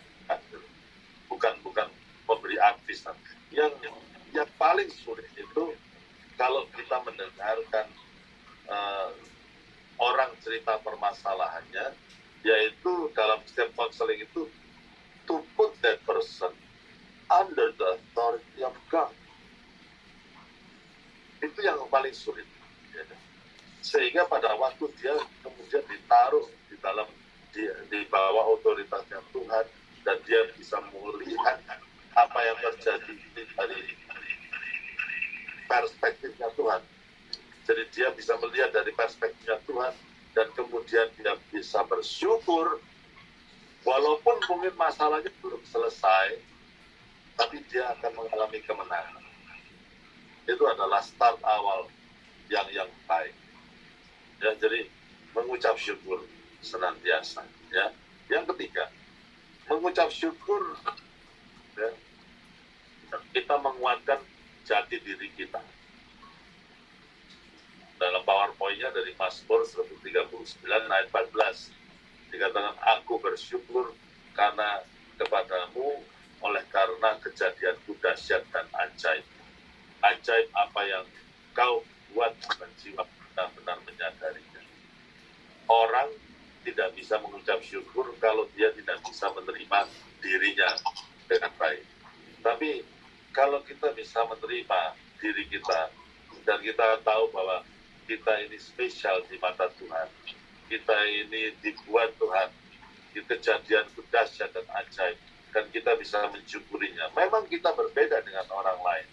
memberi advice. Yang paling sulit itu kalau kita mendengarkan orang cerita permasalahannya, yaitu dalam setiap konseling itu to put that person under the authority of God. Itu yang paling sulit, ya. Sehingga pada waktu dia kemudian ditaruh di bawah otoritasnya Tuhan, dan dia bisa melihat apa yang terjadi dari perspektifnya Tuhan. Jadi dia bisa melihat dari perspektifnya Tuhan, dan kemudian dia bisa bersyukur walaupun mungkin masalahnya belum selesai, tapi dia akan mengalami kemenangan. Itu adalah start awal yang baik. Ya, jadi mengucap syukur senantiasa. Ya. Yang ketiga, mengucap syukur, ya, kita menguatkan jati diri kita. Dalam PowerPoint-nya dari Mas 39 ayat 14. Dikatakan, aku bersyukur karena kepadamu oleh karena kejadianku dahsyat dan ajaib. Ajaib apa yang kau buat dan jiwa benar-benar menyadarinya. Orang tidak bisa mengucap syukur kalau dia tidak bisa menerima dirinya dengan baik. Tapi kalau kita bisa menerima diri kita dan kita tahu bahwa kita ini spesial di mata Tuhan, kita ini dibuat Tuhan di kejadian dahsyat dan ajaib, dan kita bisa mensyukurinya. Memang kita berbeda dengan orang lain.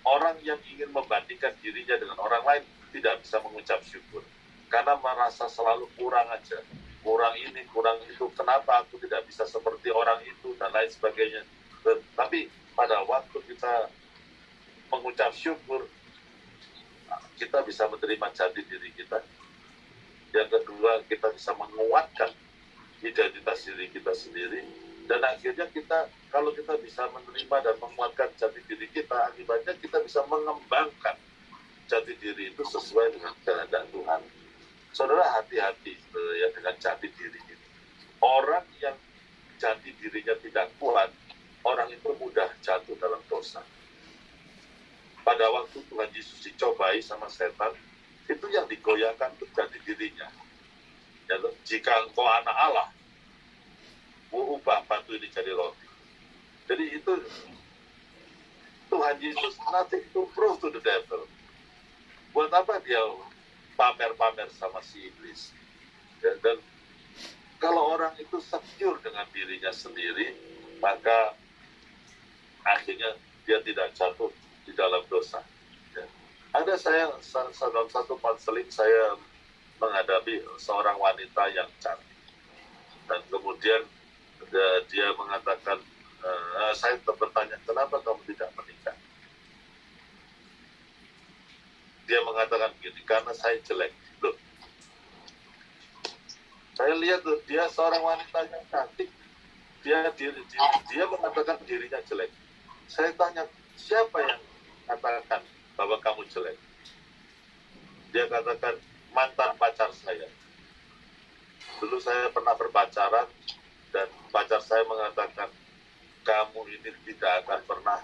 Orang yang ingin membandingkan dirinya dengan orang lain tidak bisa mengucap syukur karena merasa selalu kurang aja, kurang ini, kurang itu, kenapa aku tidak bisa seperti orang itu, dan lain sebagainya. Tapi pada waktu kita mengucap syukur, kita bisa menerima jati diri kita. Yang kedua, kita bisa menguatkan identitas diri kita sendiri. Dan akhirnya kita, kalau kita bisa menerima dan menguatkan jati diri kita, akibatnya kita bisa mengembangkan jati diri itu sesuai dengan kehendak Tuhan. Saudara, hati-hati ya dengan jati diri ini. Orang yang jati dirinya tidak kuat, orang itu mudah jatuh dalam dosa. Pada waktu Tuhan Yesus dicobai sama setan, itu yang digoyahkan itu jati dirinya. Ya, jika engkau anak Allah, ubah batu ini jadi roti. Jadi itu Tuhan Yesus nothing to prove to the devil. Buat apa dia pamer-pamer sama si iblis? Ya, dan kalau orang itu secure dengan dirinya sendiri, maka akhirnya dia tidak jatuh di dalam dosa. Ya. Ada dalam satu konseling saya menghadapi seorang wanita yang cantik, dan kemudian dia mengatakan, saya bertanya, kenapa kamu tidak menikah? Dia mengatakan begini, karena saya jelek. Loh, saya lihat tuh, dia seorang wanita yang cantik, dia mengatakan dirinya jelek. Saya tanya, siapa yang katakan bahwa kamu jelek? Dia katakan, mantan pacar saya. Dulu saya pernah berpacaran, dan pacar saya mengatakan, kamu ini tidak akan pernah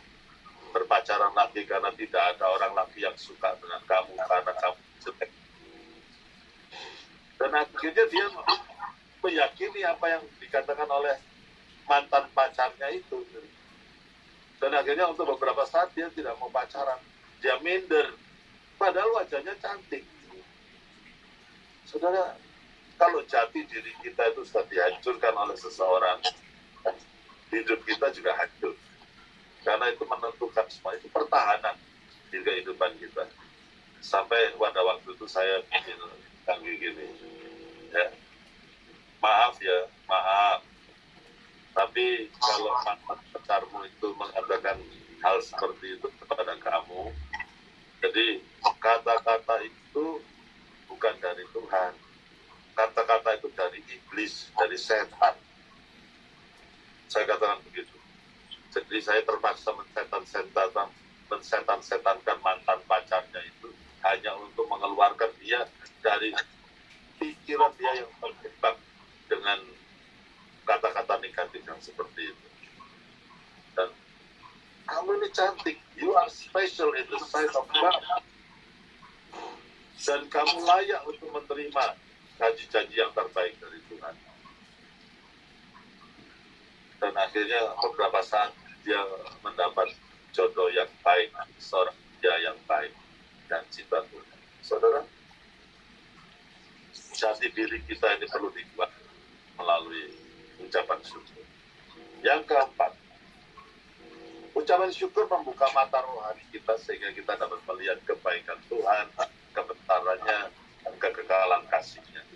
berpacaran lagi karena tidak ada orang lagi yang suka dengan kamu karena kamu jelek. Dan akhirnya dia meyakini apa yang dikatakan oleh mantan pacarnya itu. Dan akhirnya untuk beberapa saat dia tidak mau pacaran. Dia minder. Padahal wajahnya cantik. Saudara, kalau jati diri kita itu sudah dihancurkan oleh seseorang, hidup kita juga hancur. Karena itu menentukan semua, itu pertahanan di kehidupan kita. Sampai pada waktu itu saya bilang gini, ya, maaf. Tapi kalau mantan pacarmu itu mengatakan hal seperti itu kepada kamu, jadi kata-kata itu bukan dari Tuhan. Kata-kata itu dari iblis, dari setan. Saya katakan begitu. Jadi saya terpaksa mensetan-setankan mantan pacarnya itu hanya untuk mengeluarkan dia dari pikiran dia yang terjebak dengan kata-kata negatif yang seperti itu. Dan kamu ini cantik, you are special in the sight of God. Dan kamu layak untuk menerima janji-janji yang terbaik dari Tuhan. Dan akhirnya beberapa saat dia mendapat jodoh yang baik, seorang dia yang baik dan cinta Tuhan. Saudara, jati diri kita ini perlu dibuat melalui ucapan syukur. Yang keempat, ucapan syukur membuka mata rohani kita sehingga kita dapat melihat kebaikan Tuhan, kebenarannya, dan kekekalan kasih-Nya.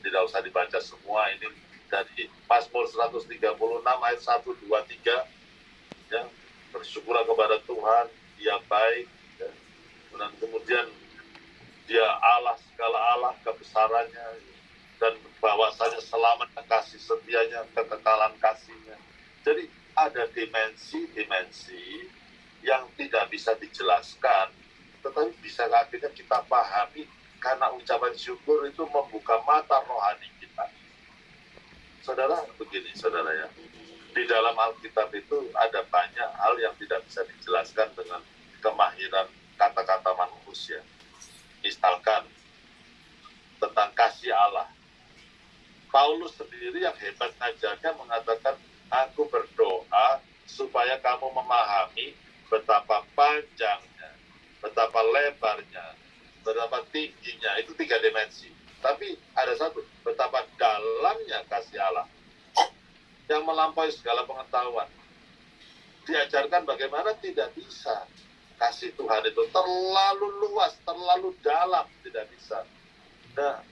Tidak usah dibaca semua, ini dari Mazmur 136 ayat 1, 2, 3. Ya, bersyukurlah kepada Tuhan, Dia baik, ya. Dan kemudian Dia Allah, segala Allah, kebesarannya, dan bahwasanya selamat kasih setianya, kekekalan kasih-Nya. Jadi ada dimensi-dimensi yang tidak bisa dijelaskan, tetapi bisa akhirnya kita pahami karena ucapan syukur itu membuka mata rohani kita. Saudara, begini saudara ya, di dalam Alkitab itu ada banyak hal yang tidak bisa dijelaskan dengan kemahiran kata-kata manusia. Misalkan tentang kasih Allah. Paulus sendiri yang hebat ngajarnya mengatakan, aku berdoa supaya kamu memahami betapa panjangnya, betapa lebarnya, betapa tingginya, itu 3 dimensi. Tapi ada satu, betapa dalamnya kasih Allah yang melampaui segala pengetahuan. Diajarkan bagaimana tidak bisa. Kasih Tuhan itu terlalu luas, terlalu dalam, tidak bisa. Nah,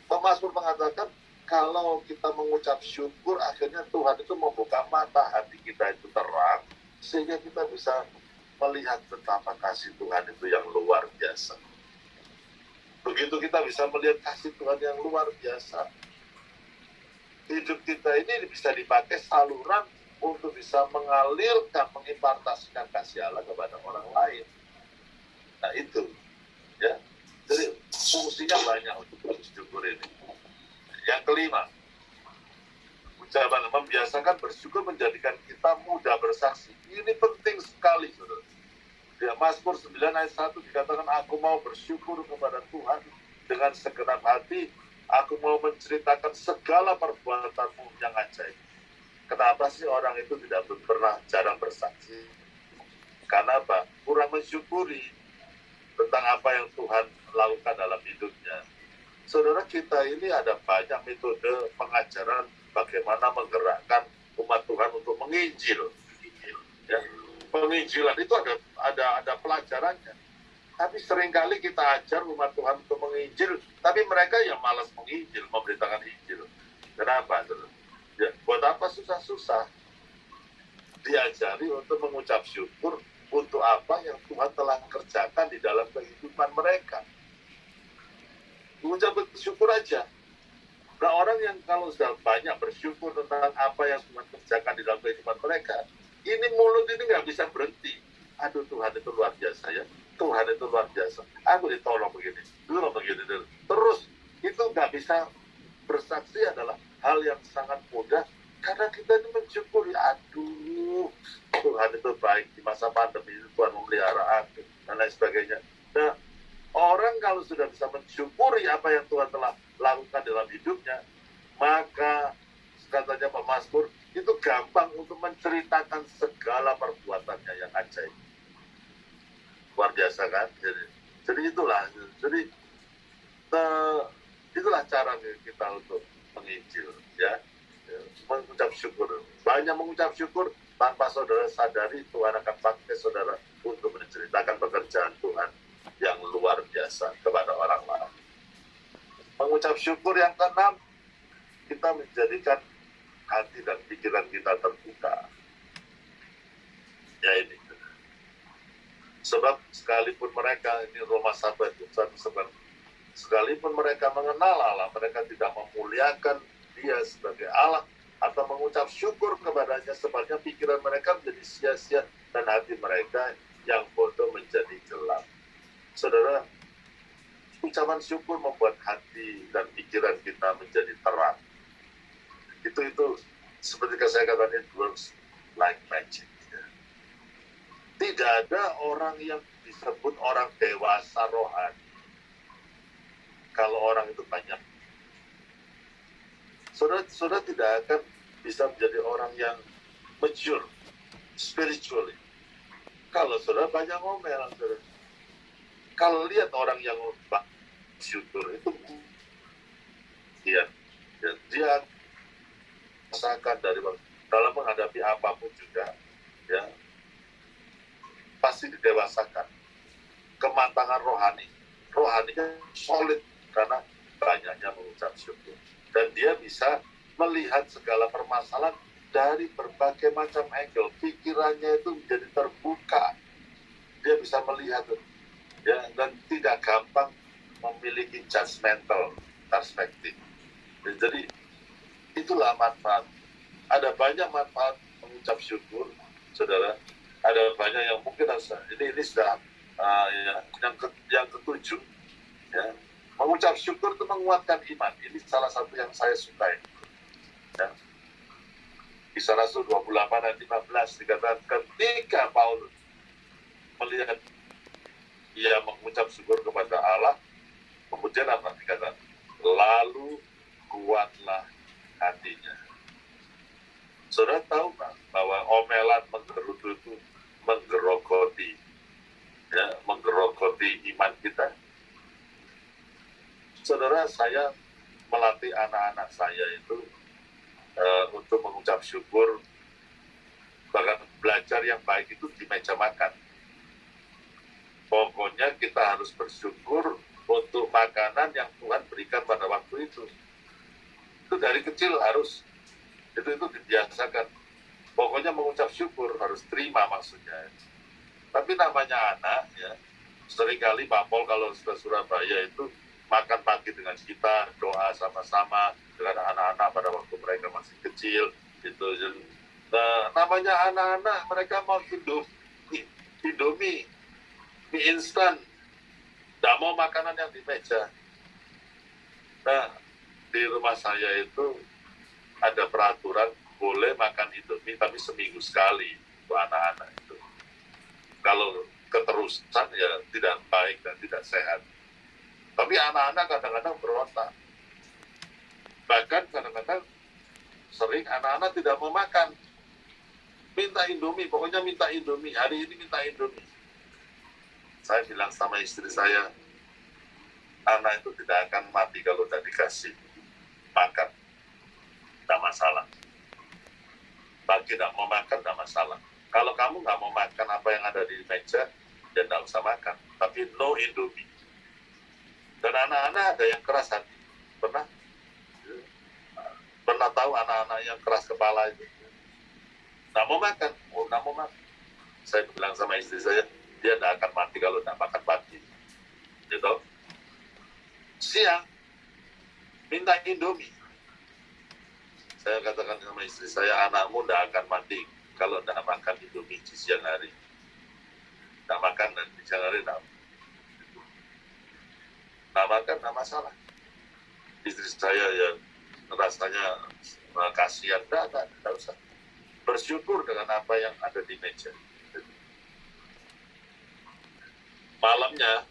pemazmur mengatakan, kalau kita mengucap syukur, akhirnya Tuhan itu membuka mata hati kita itu terang, sehingga kita bisa melihat betapa kasih Tuhan itu yang luar biasa. Begitu kita bisa melihat kasih Tuhan yang luar biasa, hidup kita ini bisa dipakai saluran untuk bisa mengalirkan, mengimpartasikan kasih Allah kepada orang lain. Nah itu, ya. Jadi fungsinya banyak untuk bersyukur ini. Yang kelima, ucapan membiasakan bersyukur menjadikan kita mudah bersaksi. Ini penting sekali, saudara. Di Mazmur 9 ayat 1 dikatakan, aku mau bersyukur kepada Tuhan dengan segenap hati, aku mau menceritakan segala perbuatanmu yang ajaib. Kenapa sih orang itu tidak pernah jarang bersaksi? Karena apa? Kurang mensyukuri tentang apa yang Tuhan lakukan dalam hidupnya. Saudara, kita ini ada banyak metode pengajaran bagaimana menggerakkan umat Tuhan untuk menginjil. Ya, penginjilan itu ada pelajarannya. Tapi seringkali kita ajar umat Tuhan untuk menginjil, tapi mereka yang malas menginjil, memberitakan Injil. Kenapa? Ya, buat apa susah-susah? Diajari untuk mengucap syukur untuk apa yang Tuhan telah kerjakan di dalam kehidupan mereka. Mengucap syukur aja. Nah, orang yang kalau sudah banyak bersyukur tentang apa yang Tuhan kerjakan di dalam kehidupan mereka, ini mulut ini nggak bisa berhenti. Aduh, Tuhan itu luar biasa ya. Tuhan itu luar biasa. Aku ditolong begini, dulu begini. Terus itu nggak bisa bersaksi adalah hal yang sangat mudah karena kita ini mensyukuri. Aduh, Tuhan itu baik di masa pandemi itu Tuhan memelihara aku dan lain sebagainya. Nah, orang kalau sudah bisa mensyukuri apa yang Tuhan telah lakukan dalam hidupnya, maka katanya Pak Mazmur, itu gampang untuk menceritakan segala perbuatannya yang ajaib. Luar biasa kan? Jadi itulah. Jadi itulah cara kita untuk menginjil, ya. Mengucap syukur. Banyak mengucap syukur tanpa saudara sadari Tuhan akan pakai saudara untuk menceritakan pekerjaan Tuhan yang luar biasa kepada orang lain. Mengucap syukur yang keenam, kita menjadikan hati dan pikiran kita terbuka. Ya ini. Sebab sekalipun mereka, ini Roma 1 ayat 1, sekalipun mereka mengenal Allah, mereka tidak memuliakan Dia sebagai Allah atau mengucap syukur kepadanya, sebabnya pikiran mereka menjadi sia-sia dan hati mereka yang bodoh menjadi gelap. Saudara, ucapan syukur membuat hati dan pikiran kita menjadi terang. Itu seperti saya katakan, it works like magic. Ya. Tidak ada orang yang disebut orang dewasa rohani kalau orang itu banyak. Saudara tidak akan bisa menjadi orang yang mature spiritually kalau saudara banyak ngomel. Saudara, kalau lihat orang yang syukur itu dia rasakan dari dalam menghadapi apapun juga, ya, pasti didewasakan. Kematangan rohaninya solid karena banyaknya mengucap syukur, dan dia bisa melihat segala permasalahan dari berbagai macam angle. Pikirannya itu menjadi terbuka, dia bisa melihat, ya, dan tidak gampang memiliki judgmental perspektif. Jadi itulah manfaat. Ada banyak manfaat mengucap syukur, saudara. Ada banyak yang mungkin ini sudah yang ketujuh, Ya. Mengucap syukur itu menguatkan iman. Ini salah satu yang saya sukai. Ya. Kisah Rasul 28 ayat 15 dikatakan ketika Paulus melihat ia mengucap syukur kepada Allah, kemudian apa dikatakan? Lalu kuatlah hatinya. Saudara tahu Pak, bahwa omelan menggerutu itu menggerogoti, ya, menggerogoti iman kita. Saudara, saya melatih anak-anak saya itu untuk mengucap syukur, bahkan belajar yang baik itu di meja makan. Pokoknya kita harus bersyukur untuk makanan yang Tuhan berikan pada waktu itu. Itu dari kecil harus, itu dibiasakan. Pokoknya mengucap syukur, harus terima maksudnya. Tapi namanya anak, ya, seringkali Pak Pol kalau sudah Surabaya itu makan pagi dengan kita, doa sama-sama dengan anak-anak pada waktu mereka masih kecil. Gitu. Nah, namanya anak-anak, mereka mau Indomie, mie instan, tidak mau makanan yang di meja. Nah, di rumah saya itu ada peraturan boleh makan Indomie tapi seminggu sekali untuk anak-anak itu. Kalau keterusan ya tidak baik dan tidak sehat. Tapi anak-anak kadang-kadang berontak. Bahkan kadang-kadang sering anak-anak tidak mau makan. Minta Indomie, pokoknya minta Indomie. Hari ini minta Indomie. Saya bilang sama istri saya, anak itu tidak akan mati kalau tidak dikasih makan. Tidak masalah. Bagi tidak mau makan, tidak masalah. Kalau kamu nggak mau makan apa yang ada di meja, ya tidak usah makan. Tapi no Indomie. Dan anak-anak ada yang keras hati. Pernah tahu anak-anak yang keras kepala itu? Nggak mau makan. Oh, nggak mau makan. Saya bilang sama istri saya, dia tidak akan mati kalau tidak makan pagi. Gitu. Siang, minta Indomie. Saya katakan sama istri saya, anakmu tidak akan mati kalau tidak makan Indomie di siang hari. Tidak makan dan di siang hari tidak makan, tidak masalah. Istri saya yang rasanya kasihan, tidak usah. Bersyukur dengan apa yang ada di meja. Malamnya,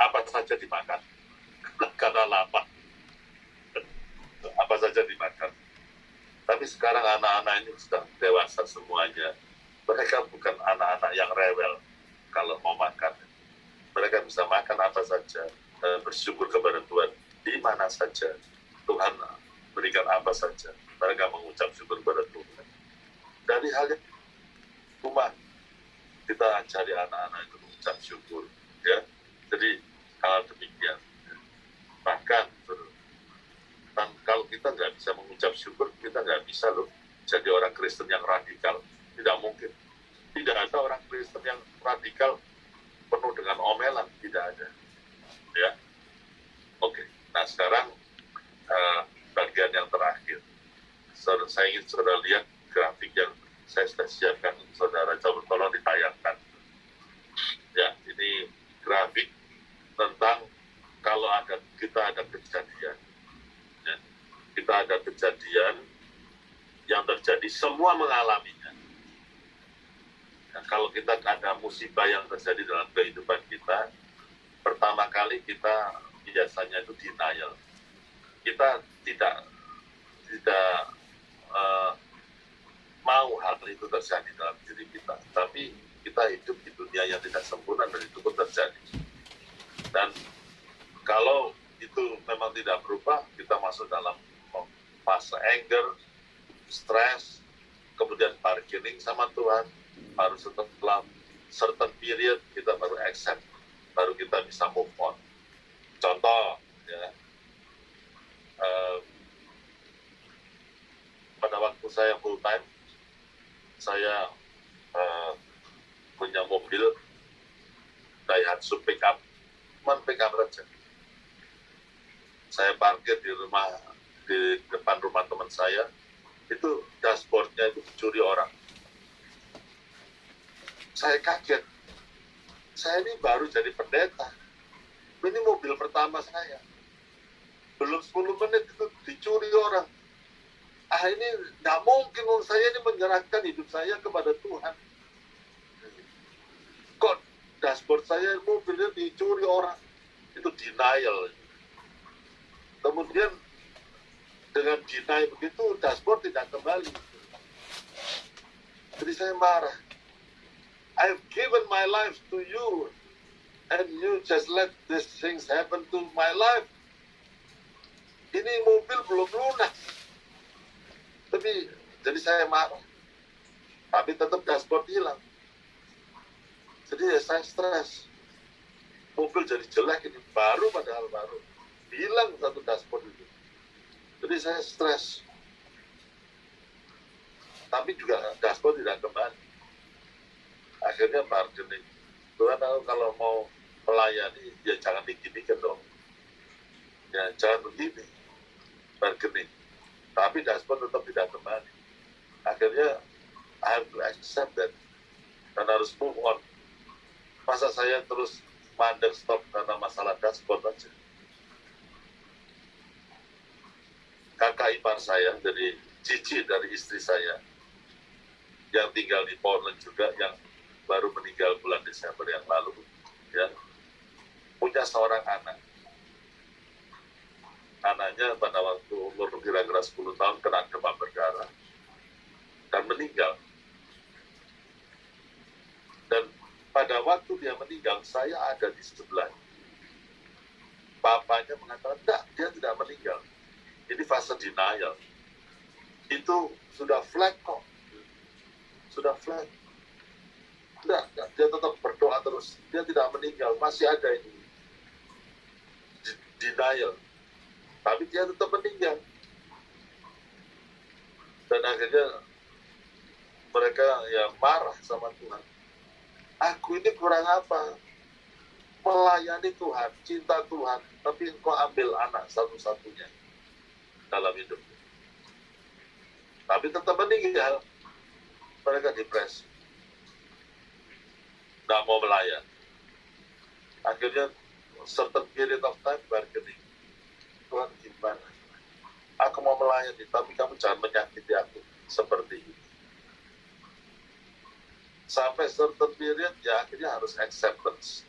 apa saja dimakan. Karena lapar. Apa saja dimakan. Tapi sekarang anak-anak ini sudah dewasa semuanya. Mereka bukan anak-anak yang rewel kalau mau makan. Mereka bisa makan apa saja. Bersyukur kepada Tuhan di mana saja. Tuhan berikan apa saja. Mereka mengucap syukur kepada Tuhan. Dari hal yang rumah, kita ajari anak-anak itu mengucap syukur. Ya. Jadi hal demikian. Bahkan kalau kita nggak bisa mengucap syukur, kita nggak bisa loh jadi orang Kristen yang radikal. Tidak mungkin. Tidak ada orang Kristen yang radikal penuh dengan omelan. Tidak ada. Ya. Oke. Nah sekarang bagian yang terakhir. Saya ingin saudara lihat grafik yang saya sudah siapkan. Saudara tolong ditayangkan. Ya, ini grafik tentang kalau kita ada kejadian. Ya, kita ada kejadian yang terjadi, semua mengalaminya. Nah, kalau kita ada musibah yang terjadi dalam kehidupan kita, pertama kali kita biasanya itu denial. Kita tidak mau hal itu terjadi dalam diri kita. Tapi kita hidup di dunia yang tidak sempurna dan itu pun terjadi. Dan kalau itu memang tidak berubah, kita masuk dalam fase anger, stres, kemudian bargaining sama Tuhan. Harus setelah certain period kita baru accept, baru kita bisa move on. Contoh, ya, pada waktu saya full time, saya punya mobil Daihatsu pickup, pickup saja. Saya parkir di depan rumah teman saya, itu dashboardnya itu dicuri orang. Saya kaget. Saya ini baru jadi pendeta. Ini mobil pertama saya. Belum 10 menit itu dicuri orang. Ini nggak mungkin, saya ini menyerahkan hidup saya kepada Tuhan. Kok dashboard saya mobilnya dicuri orang? Itu denial. Kemudian dengan deny begitu, dashboard tidak kembali. Jadi saya marah. I've given my life to you, and you just let these things happen to my life. Ini mobil belum lunas. Tapi, jadi saya marah. Tapi tetap dashboard hilang. Jadi ya saya stres. Mobil jadi jelek ini, baru padahal baru. Hilang satu dashboard itu. Jadi saya stres. Tapi juga dashboard tidak kembali. Akhirnya bargaining. Tuhan, kalau mau melayani, ya jangan diginikan dong. Ya jangan begini. Bargaining. Tapi dashboard tetap tidak kembali. Akhirnya, I have to accept that. Dan harus move on. Masa saya terus mandek stop karena masalah dashboard aja. Kakak ipar saya, dari cici dari istri saya, yang tinggal di Portland juga, yang baru meninggal bulan Desember yang lalu, ya, punya seorang anak. Anaknya pada waktu umur kira-kira 10 tahun kena demam berdarah dan meninggal. Dan pada waktu dia meninggal, saya ada di sebelah. Bapaknya mengatakan, enggak, dia tidak meninggal. Ini fase denial. Itu sudah flat kok. Sudah flat. Enggak, dia tetap berdoa terus. Dia tidak meninggal, masih ada ini. Denial. Tapi dia tetap meninggal. Dan akhirnya mereka ya marah sama Tuhan. Aku ini kurang apa? Melayani Tuhan, cinta Tuhan, tapi engkau ambil anak satu-satunya dalam hidup. Tapi tetap meninggal. Mereka depresi. Nggak mau melayan. Akhirnya certain period of time bargaining. Tuhan gimana? Aku mau melayani, tapi kamu jangan menyakiti aku seperti ini. Sampai certain period, ya akhirnya harus acceptance.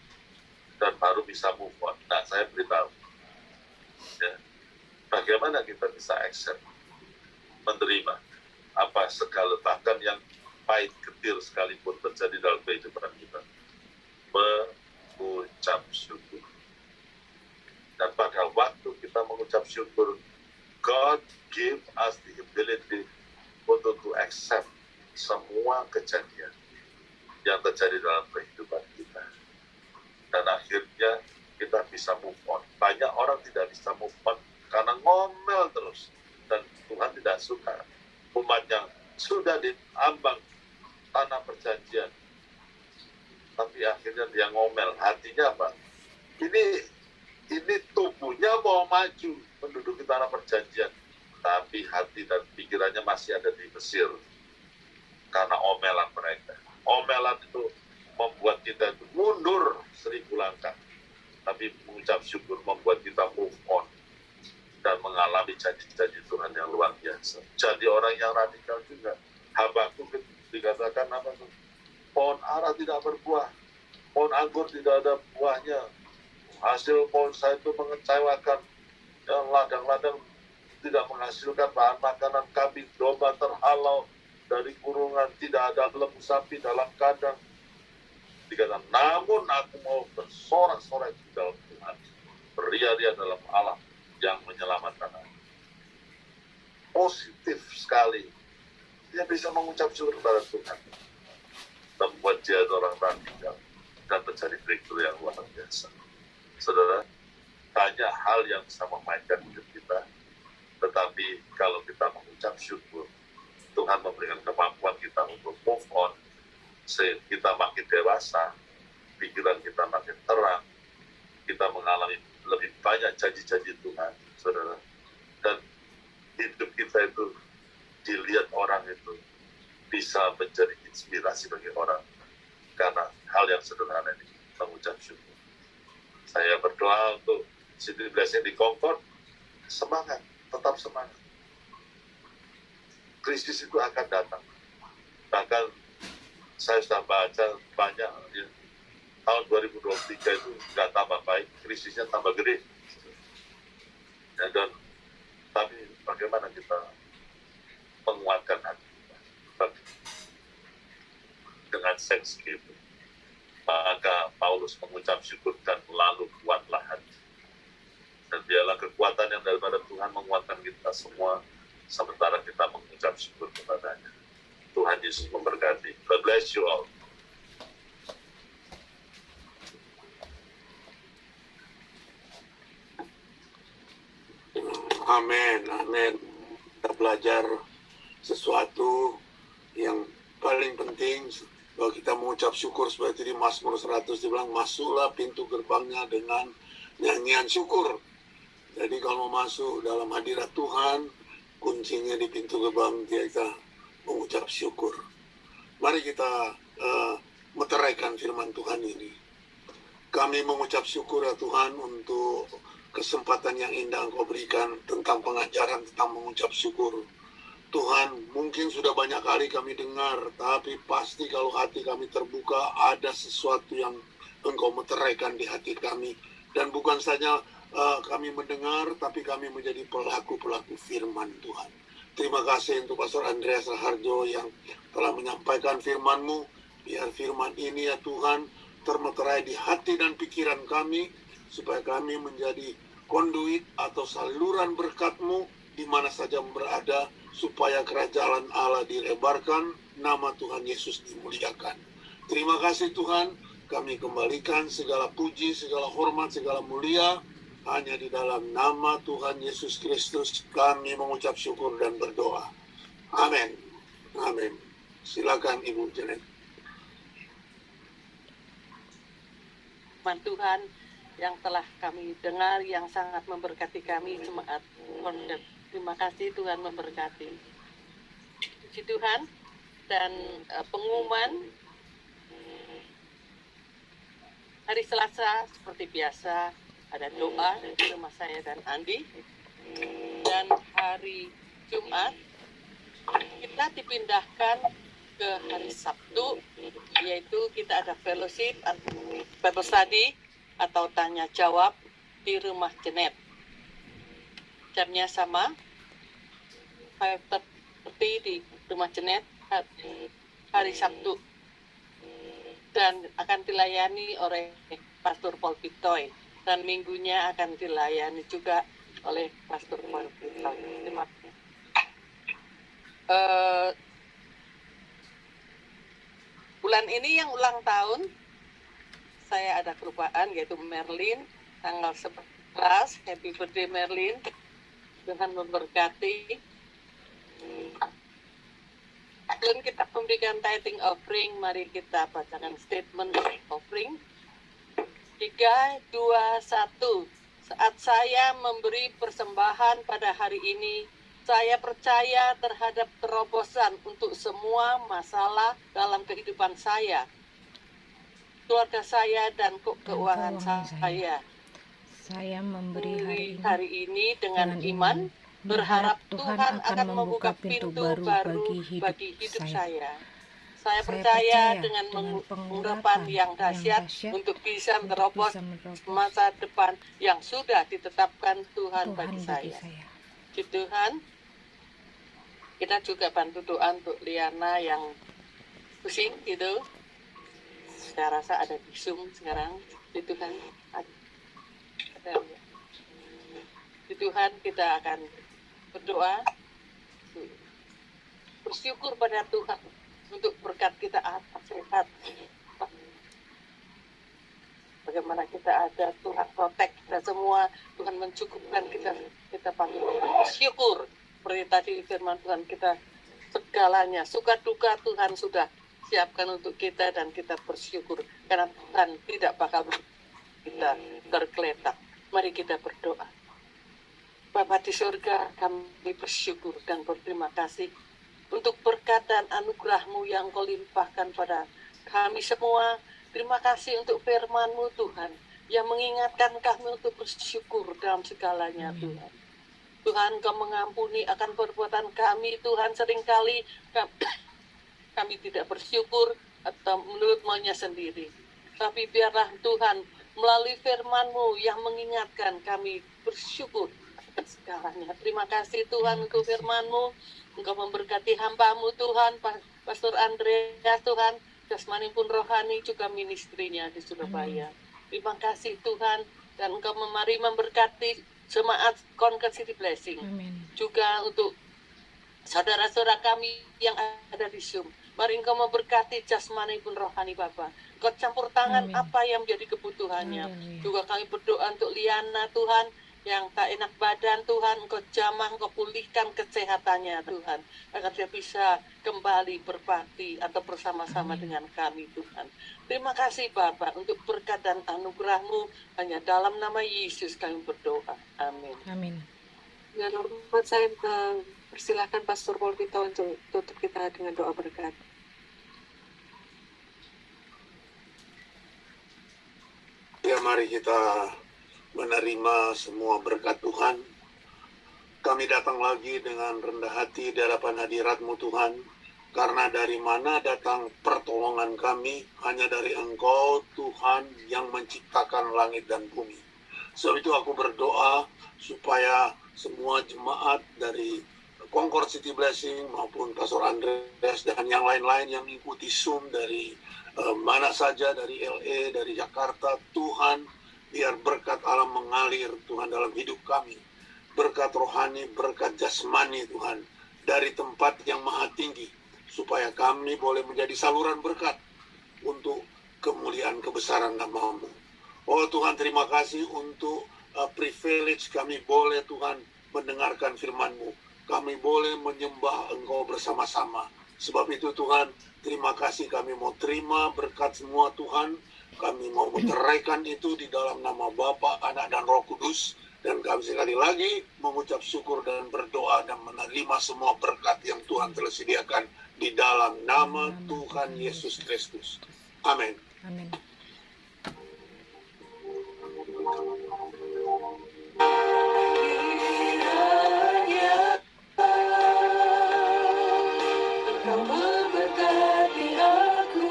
Dan baru bisa move on. Nah, saya beritahu. Ya, bagaimana kita bisa accept? Menerima apa segala, bahkan yang pahit getir sekalipun terjadi dalam kehidupan kita. Mengucap syukur. Dan pada waktu kita mengucap syukur, God give us the ability untuk to accept semua kejadian yang terjadi dalam kehidupan kita. Dan akhirnya kita bisa move on. Banyak orang tidak bisa move on karena ngomel terus. Dan Tuhan tidak suka umat yang sudah diambang tanah perjanjian. Tapi akhirnya dia ngomel. Hatinya apa? Ini tubuhnya mau maju menduduki tanah perjanjian. Tapi hati dan pikirannya masih ada di Mesir. Karena omelan mereka. Omelan itu membuat kita itu mundur 1000 langkah. Tapi mengucap syukur membuat kita move on. Dan mengalami janji-janji Tuhan yang luar biasa. Jadi orang yang radikal juga. Habakuk dikatakan apa tuh? Pohon ara tidak berbuah. Pohon anggur tidak ada buahnya. Hasil pohon saya itu mengecewakan. Yang ladang-ladang tidak menghasilkan bahan makanan. Kambing domba terhalau dari kurungan. Tidak ada lembu sapi dalam kandang. Dikatakan, namun aku mau bersorak-sorai di dalam Tuhan. Beria-ria dalam Allah yang menyelamatkan aku. Positif sekali. Dia bisa mengucap syukur kepada Tuhan. Membuat dia orang radikal. Dan menjadi breakthrough yang luar biasa. Saudara, banyak hal yang bisa memainkan hidup kita. Tetapi kalau kita mengucap syukur, Tuhan memberikan kemampuan kita untuk move on. Sehingga kita makin dewasa, pikiran kita makin terang, kita mengalami lebih banyak janji-janji Tuhan, saudara. Dan hidup kita itu dilihat orang itu bisa menjadi inspirasi bagi orang. Karena hal yang sederhana ini, mengucap syukur. Saya berdoa untuk City Blessing di Concord, semangat, tetap semangat. Krisis itu akan datang. Bahkan saya sudah baca banyak, ya, tahun 2023 itu nggak tambah baik, krisisnya tambah gede. Ya, dan tapi bagaimana kita menguatkan hati kita dengan thanksgiving. Maka Paulus mengucap syukur dan lalu kuatlah hati. Dan biarlah kekuatan yang daripada Tuhan menguatkan kita semua sementara kita mengucap syukur kepadanya. Tuhan Yesus memberkati. God bless you all. Amin, amin. Kita belajar sesuatu yang paling penting bahwa kita mengucap syukur seperti di Mazmur 100 dibilang masuklah pintu gerbangnya dengan nyanyian syukur. Jadi kalau mau masuk dalam hadirat Tuhan, kuncinya di pintu gerbang kita mengucap syukur. Mari kita meteraikan firman Tuhan ini. Kami mengucap syukur ya Tuhan untuk kesempatan yang indah Engkau berikan tentang pengajaran tentang mengucap syukur. Tuhan, mungkin sudah banyak kali kami dengar, tapi pasti kalau hati kami terbuka, ada sesuatu yang Engkau meteraikan di hati kami. Dan bukan saja kami mendengar, tapi kami menjadi pelaku-pelaku firman Tuhan. Terima kasih untuk Pastor Andreas Raharjo yang telah menyampaikan firman-Mu. Biar firman ini ya Tuhan, termeterai di hati dan pikiran kami, supaya kami menjadi konduit atau saluran berkat-Mu di mana saja berada, supaya kerajaan Allah dilebarkan, nama Tuhan Yesus dimuliakan. Terima kasih Tuhan, kami kembalikan segala puji, segala hormat, segala mulia, hanya di dalam nama Tuhan Yesus Kristus kami mengucap syukur dan berdoa. Amin. Amin. Silakan Ibu Janet. Firman Tuhan yang telah kami dengar, yang sangat memberkati kami jemaat Kondep. Terima kasih Tuhan memberkati. Puji Tuhan. Dan pengumuman hari Selasa seperti biasa ada doa di rumah saya dan Andi. Dan hari Jumat kita dipindahkan ke hari Sabtu, yaitu kita ada fellowship atau Bible study atau tanya jawab di rumah Jenet. Jamnya sama, 5:30 di rumah Jenet hari Sabtu, dan akan dilayani oleh Pastor Paul Bitoy, dan minggunya akan dilayani juga oleh Pastor Paul Bitoy. Terima kasih. Bulan ini yang ulang tahun, saya ada kelupaan, yaitu Merlin, tanggal 11, happy birthday Merlin. Tuhan memberkati. Sebelum kita memberikan tithing offering, mari kita bacakan statement offering. 3, 2, 1. Saat saya memberi persembahan pada hari ini, saya percaya terhadap terobosan untuk semua masalah dalam kehidupan saya, keluarga saya, dan keuangan saya. Saya memberi hari ini dengan iman, berharap Tuhan akan membuka pintu baru bagi hidup saya. Saya percaya dengan pengurapan yang dahsyat untuk bisa menerobos masa depan yang sudah ditetapkan Tuhan bagi saya. Puji Tuhan. Kita juga bantu doa untuk Liana yang pusing gitu. Saya rasa ada di Zoom sekarang. Puji Tuhan. Di Tuhan kita akan berdoa, bersyukur pada Tuhan untuk berkat kita atas sehat. Bagaimana kita ada, Tuhan protect kita semua, Tuhan mencukupkan kita patut bersyukur. Seperti tadi firman Tuhan, kita segalanya suka duka Tuhan sudah siapkan untuk kita, dan kita bersyukur karena Tuhan tidak bakal kita tergeletak. Mari kita berdoa. Bapa di surga, kami bersyukur dan berterima kasih untuk berkat dan anugerah-Mu yang Kau limpahkan pada kami semua. Terima kasih untuk firman-Mu Tuhan. yang mengingatkan kami untuk bersyukur dalam segalanya, Tuhan. Tuhan, Engkau mengampuni akan perbuatan kami, Tuhan. Seringkali kami tidak bersyukur atau menurut maunya sendiri. Tapi biarlah Tuhan melalui firman-Mu yang mengingatkan kami bersyukur atas segalanya. Terima kasih Tuhan untuk firman-Mu. Engkau memberkati hamba-Mu Tuhan, Pastor Andreas Tuhan, jasmani pun rohani juga ministrinya di Surabaya. Terima kasih Tuhan, dan Engkau mari memberkati jemaat Conquer City Blessing. Juga untuk saudara-saudara kami yang ada di Zoom. Mari Engkau memberkati jasmani pun rohani Bapa. Engkau campur tangan apa yang menjadi kebutuhannya. Juga kami berdoa untuk Liana Tuhan, yang tak enak badan Tuhan, Engkau jamah, Engkau pulihkan kesehatannya Tuhan, agar dia bisa kembali berbakti atau bersama-sama dengan kami Tuhan. Terima kasih Bapa untuk berkat dan anugerah-Mu, hanya dalam nama Yesus kami berdoa. Amin. Dengan hormat saya persilahkan Pastor Paul Pito untuk tutup kita dengan doa berkat. Ya, mari kita menerima semua berkat Tuhan. Kami datang lagi dengan rendah hati di hadapan hadirat-Mu Tuhan, karena dari mana datang pertolongan kami? Hanya dari Engkau Tuhan yang menciptakan langit dan bumi. Sebab itu aku berdoa supaya semua jemaat dari Concord City Blessing maupun Pastor Andreas dan yang lain-lain yang mengikuti Zoom dari mana saja, dari LA, dari Jakarta, Tuhan, biar berkat Allah mengalir Tuhan dalam hidup kami. Berkat rohani, berkat jasmani Tuhan, dari tempat yang maha tinggi, supaya kami boleh menjadi saluran berkat untuk kemuliaan kebesaran nama-Mu. Oh Tuhan, terima kasih untuk privilege kami boleh Tuhan mendengarkan firman-Mu. Kami boleh menyembah Engkau bersama-sama. Sebab itu Tuhan, terima kasih, kami mau terima berkat semua Tuhan. Kami mau menceraikan itu di dalam nama Bapa, Anak, dan Roh Kudus. Dan kami sekali lagi mengucap syukur dan berdoa dan menerima semua berkat yang Tuhan telah sediakan di dalam nama Tuhan Yesus Kristus. Amin. Engkau memberkati aku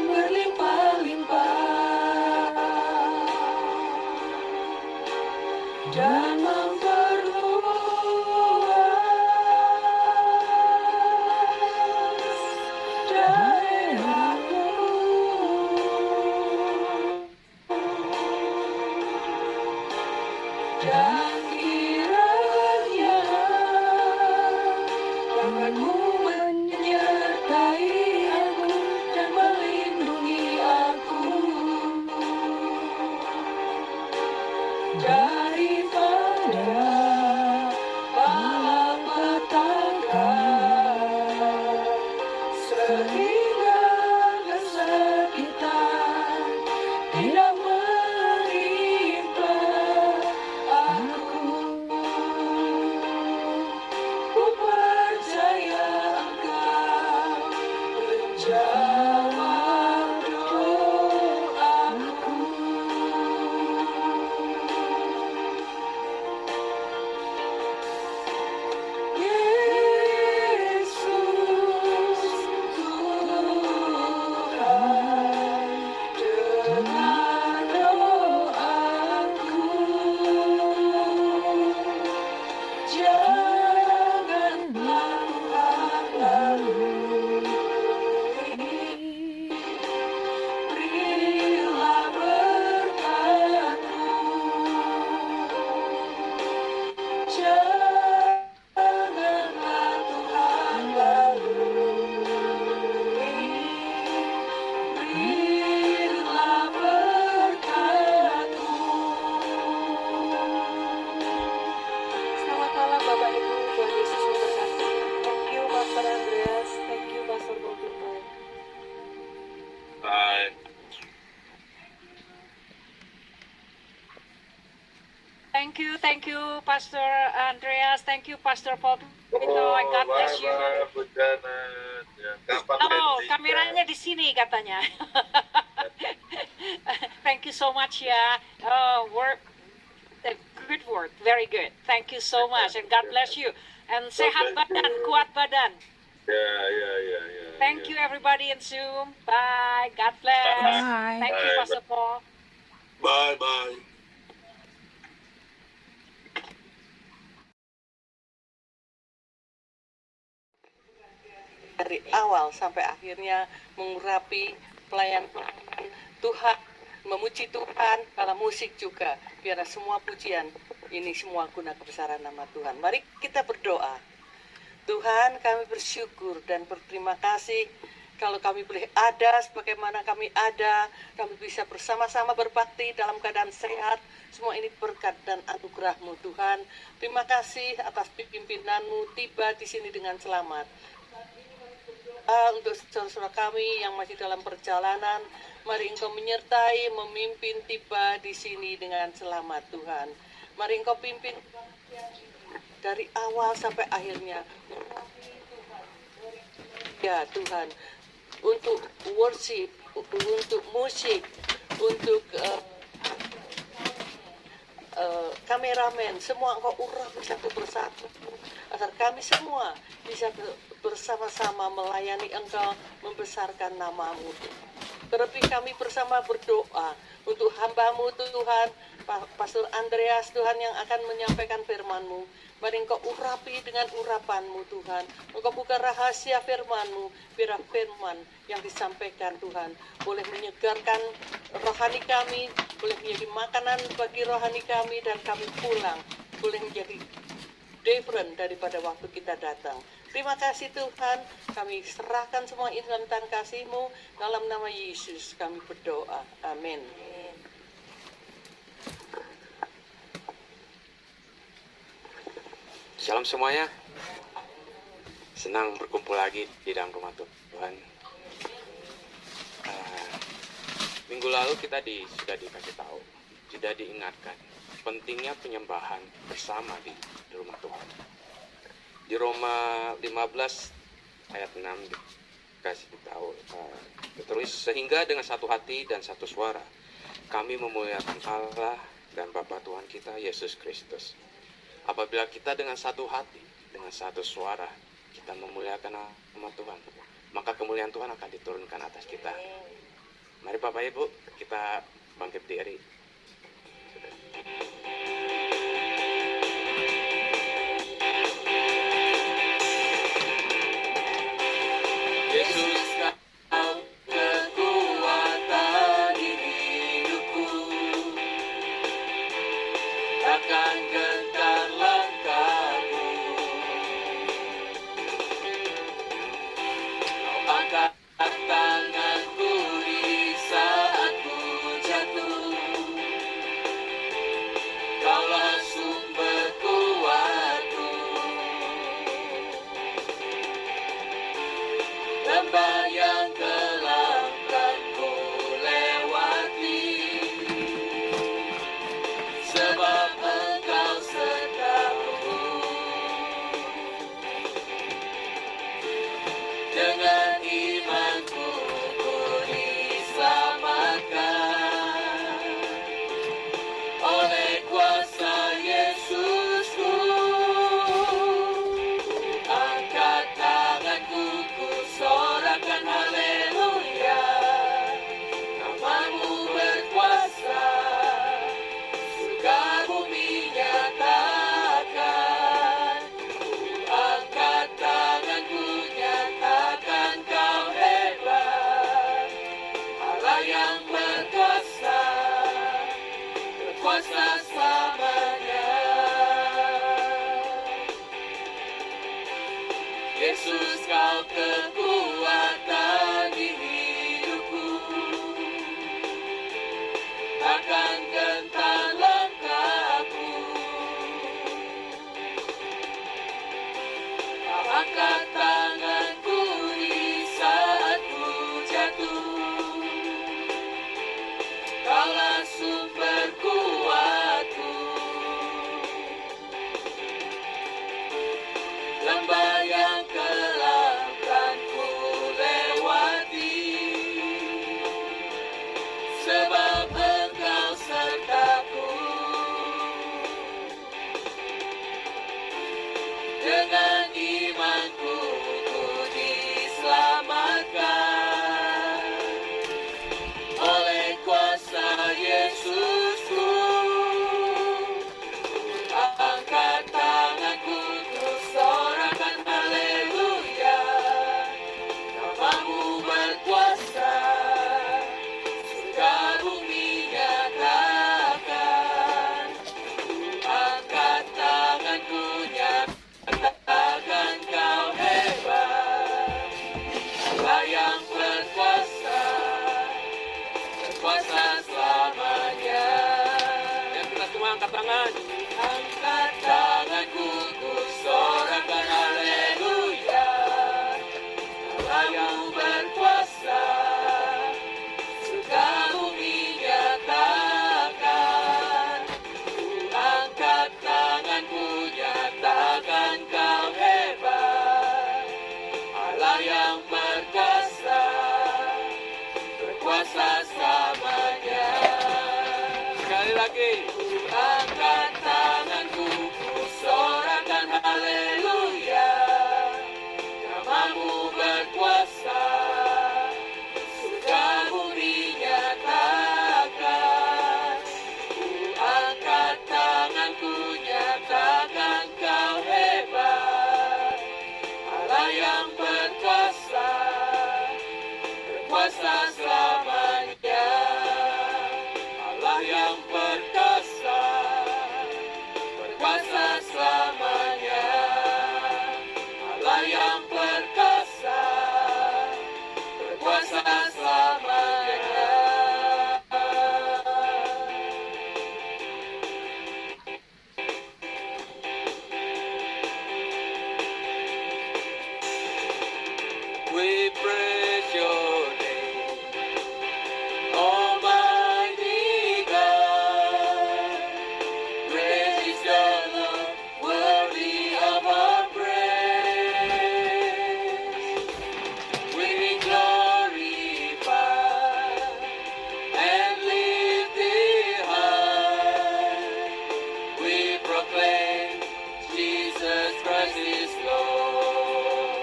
berlimpah-limpah dan memperluas daerahmu. Dan kiranya tangan-Mu menyertai aku dan melindungi aku daripada malapetaka, sehingga kesakitan tidak menimpa aku. Ku percaya Engkau menjawab doaku. Yesus Tuhan, dengar doaku. Janganlah Tuhan lalui, berilah berkat-Mu. Janganlah Tuhan lalui, berilah berkat-Mu. Selamat malam Bapak Ibu, Tuhan Yesus memberkati. Thank you Pastor Andreas, thank you Pastor Bogito. Bye. Thank you Pastor Andreas, thank you Pastor Paul Pito. God bless you. Bye-bye, Bu Janet. Ya, kapan Oh, landing, kameranya di sini katanya. Thank you. Thank you so much ya. Good word, very good. Thank you so much and God bless you. And sehat badan, kuat badan. Ya. Thank you everybody in Zoom. Bye. God bless. Bye. Thank you Pastor Paul. Bye-bye. Dari awal sampai akhirnya mengurapi pelayan Tuhan, memuji Tuhan, kalau musik juga, biar semua pujian ini semua guna kebesaran nama Tuhan. Mari kita berdoa. Tuhan, kami bersyukur dan berterima kasih kalau kami boleh ada sebagaimana kami ada, kami bisa bersama-sama berbakti dalam keadaan sehat. Semua ini berkat dan anugerah-Mu Tuhan. Terima kasih atas pimpinan-Mu tiba di sini dengan selamat. Untuk saudara-saudara kami yang masih dalam perjalanan, mari Engkau menyertai, memimpin tiba di sini dengan selamat Tuhan. Mari Engkau pimpin dari awal sampai akhirnya. Ya Tuhan, untuk worship, untuk musik, untuk kameramen, semua Engkau urapi satu persatu agar kami semua bisa bersama-sama melayani Engkau, membesarkan nama-Mu. Terlebih kami bersama berdoa untuk hamba-Mu Tuhan, Pastor Andreas Tuhan yang akan menyampaikan firman-Mu. Mari Engkau urapi dengan urapan-Mu Tuhan. Engkau buka rahasia firman-Mu, biar firman yang disampaikan Tuhan boleh menyegarkan rohani kami, boleh menjadi makanan bagi rohani kami, dan kami pulang boleh menjadi different daripada waktu kita datang. Terima kasih Tuhan, kami serahkan semua ini dalam tangan kasih-Mu, dalam nama Yesus kami berdoa, amin. Shalom semuanya, senang berkumpul lagi di dalam rumah Tuhan. Minggu lalu kita sudah dikasih tahu, sudah diingatkan pentingnya penyembahan bersama di rumah Tuhan. Di Roma 15 ayat 6 dikasih tahu, tertulis, sehingga dengan satu hati dan satu suara kami memuliakan Allah dan Bapa Tuhan kita Yesus Kristus. Apabila kita dengan satu hati, dengan satu suara, kita memuliakan nama Tuhan, maka kemuliaan Tuhan akan diturunkan atas kita. Mari Bapak Ibu, kita bangkit diri. Yesus, Kau kekuatan hidupku, takkan gentar langkahku. Kau angkat tanganku di saat ku jatuh, Oke. Angkat tanganku, ku sorakan haleluya. Namamu berkuasa, sudah bumi nyatakan. Ku angkat tanganku, nyatakan kau hebat. Allah yang berkuasa, berkuasa selamanya. Allah yang perkasa, berkuasa selamanya. Allah yang perkasa, berkuasa selamanya. We praise your name, Almighty God. Great is the Lord, worthy of our praise. We glorify and lift thee high. We proclaim Jesus Christ is Lord.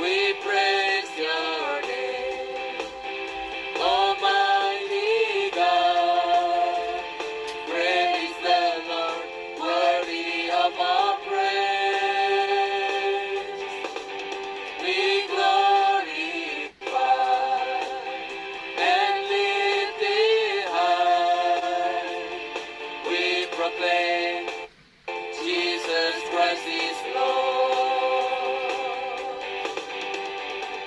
We praise your name, Almighty God. Praise the Lord, worthy of our praise. We glorify and lift thee high. We proclaim Jesus Christ is Lord.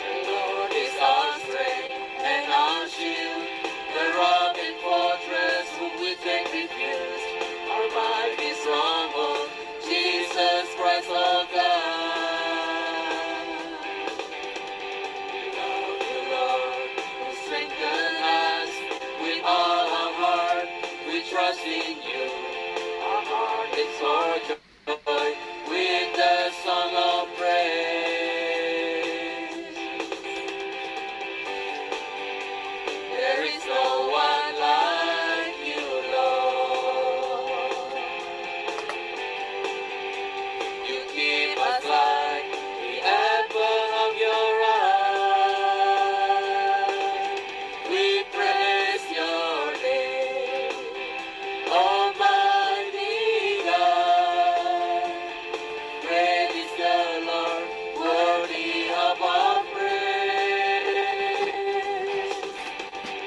The Lord is our strength and our shield, the rock and fortress whom we take refuge. Our mighty stronghold, Jesus Christ our God. We love you, Lord, who strengthen us with all our heart. We trust in you. Our heart is for joy with the song of praise. There is no one like you, Lord. You keep us like the apple of your eye. We praise your name, Almighty God. Great is the Lord, worthy of our praise.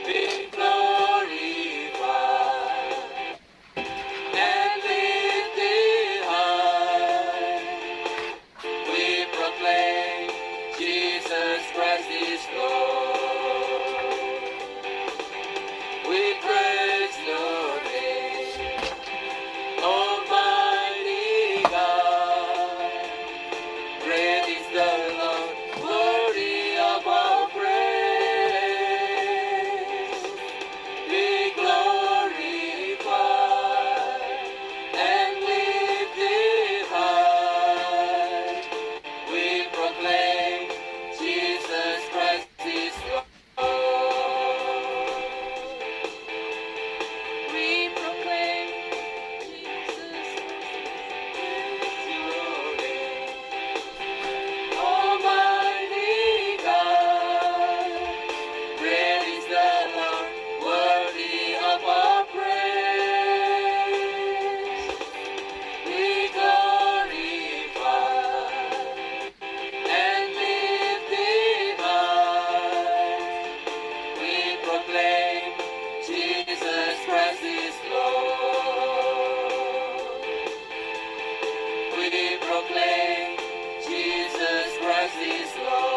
Be glorified and lifted high. We proclaim Jesus Christ is Lord. We praise your name, Almighty God. Great is the Lord, worthy of our praise. Be glorified and lifted high. We proclaim Jesus Christ is Lord. We proclaim Jesus Christ is Lord. Almighty God, great is the Lord, worthy of our praise. Be glorified and lifted high. We proclaim Jesus Christ is Lord. We proclaim Jesus Christ is Lord.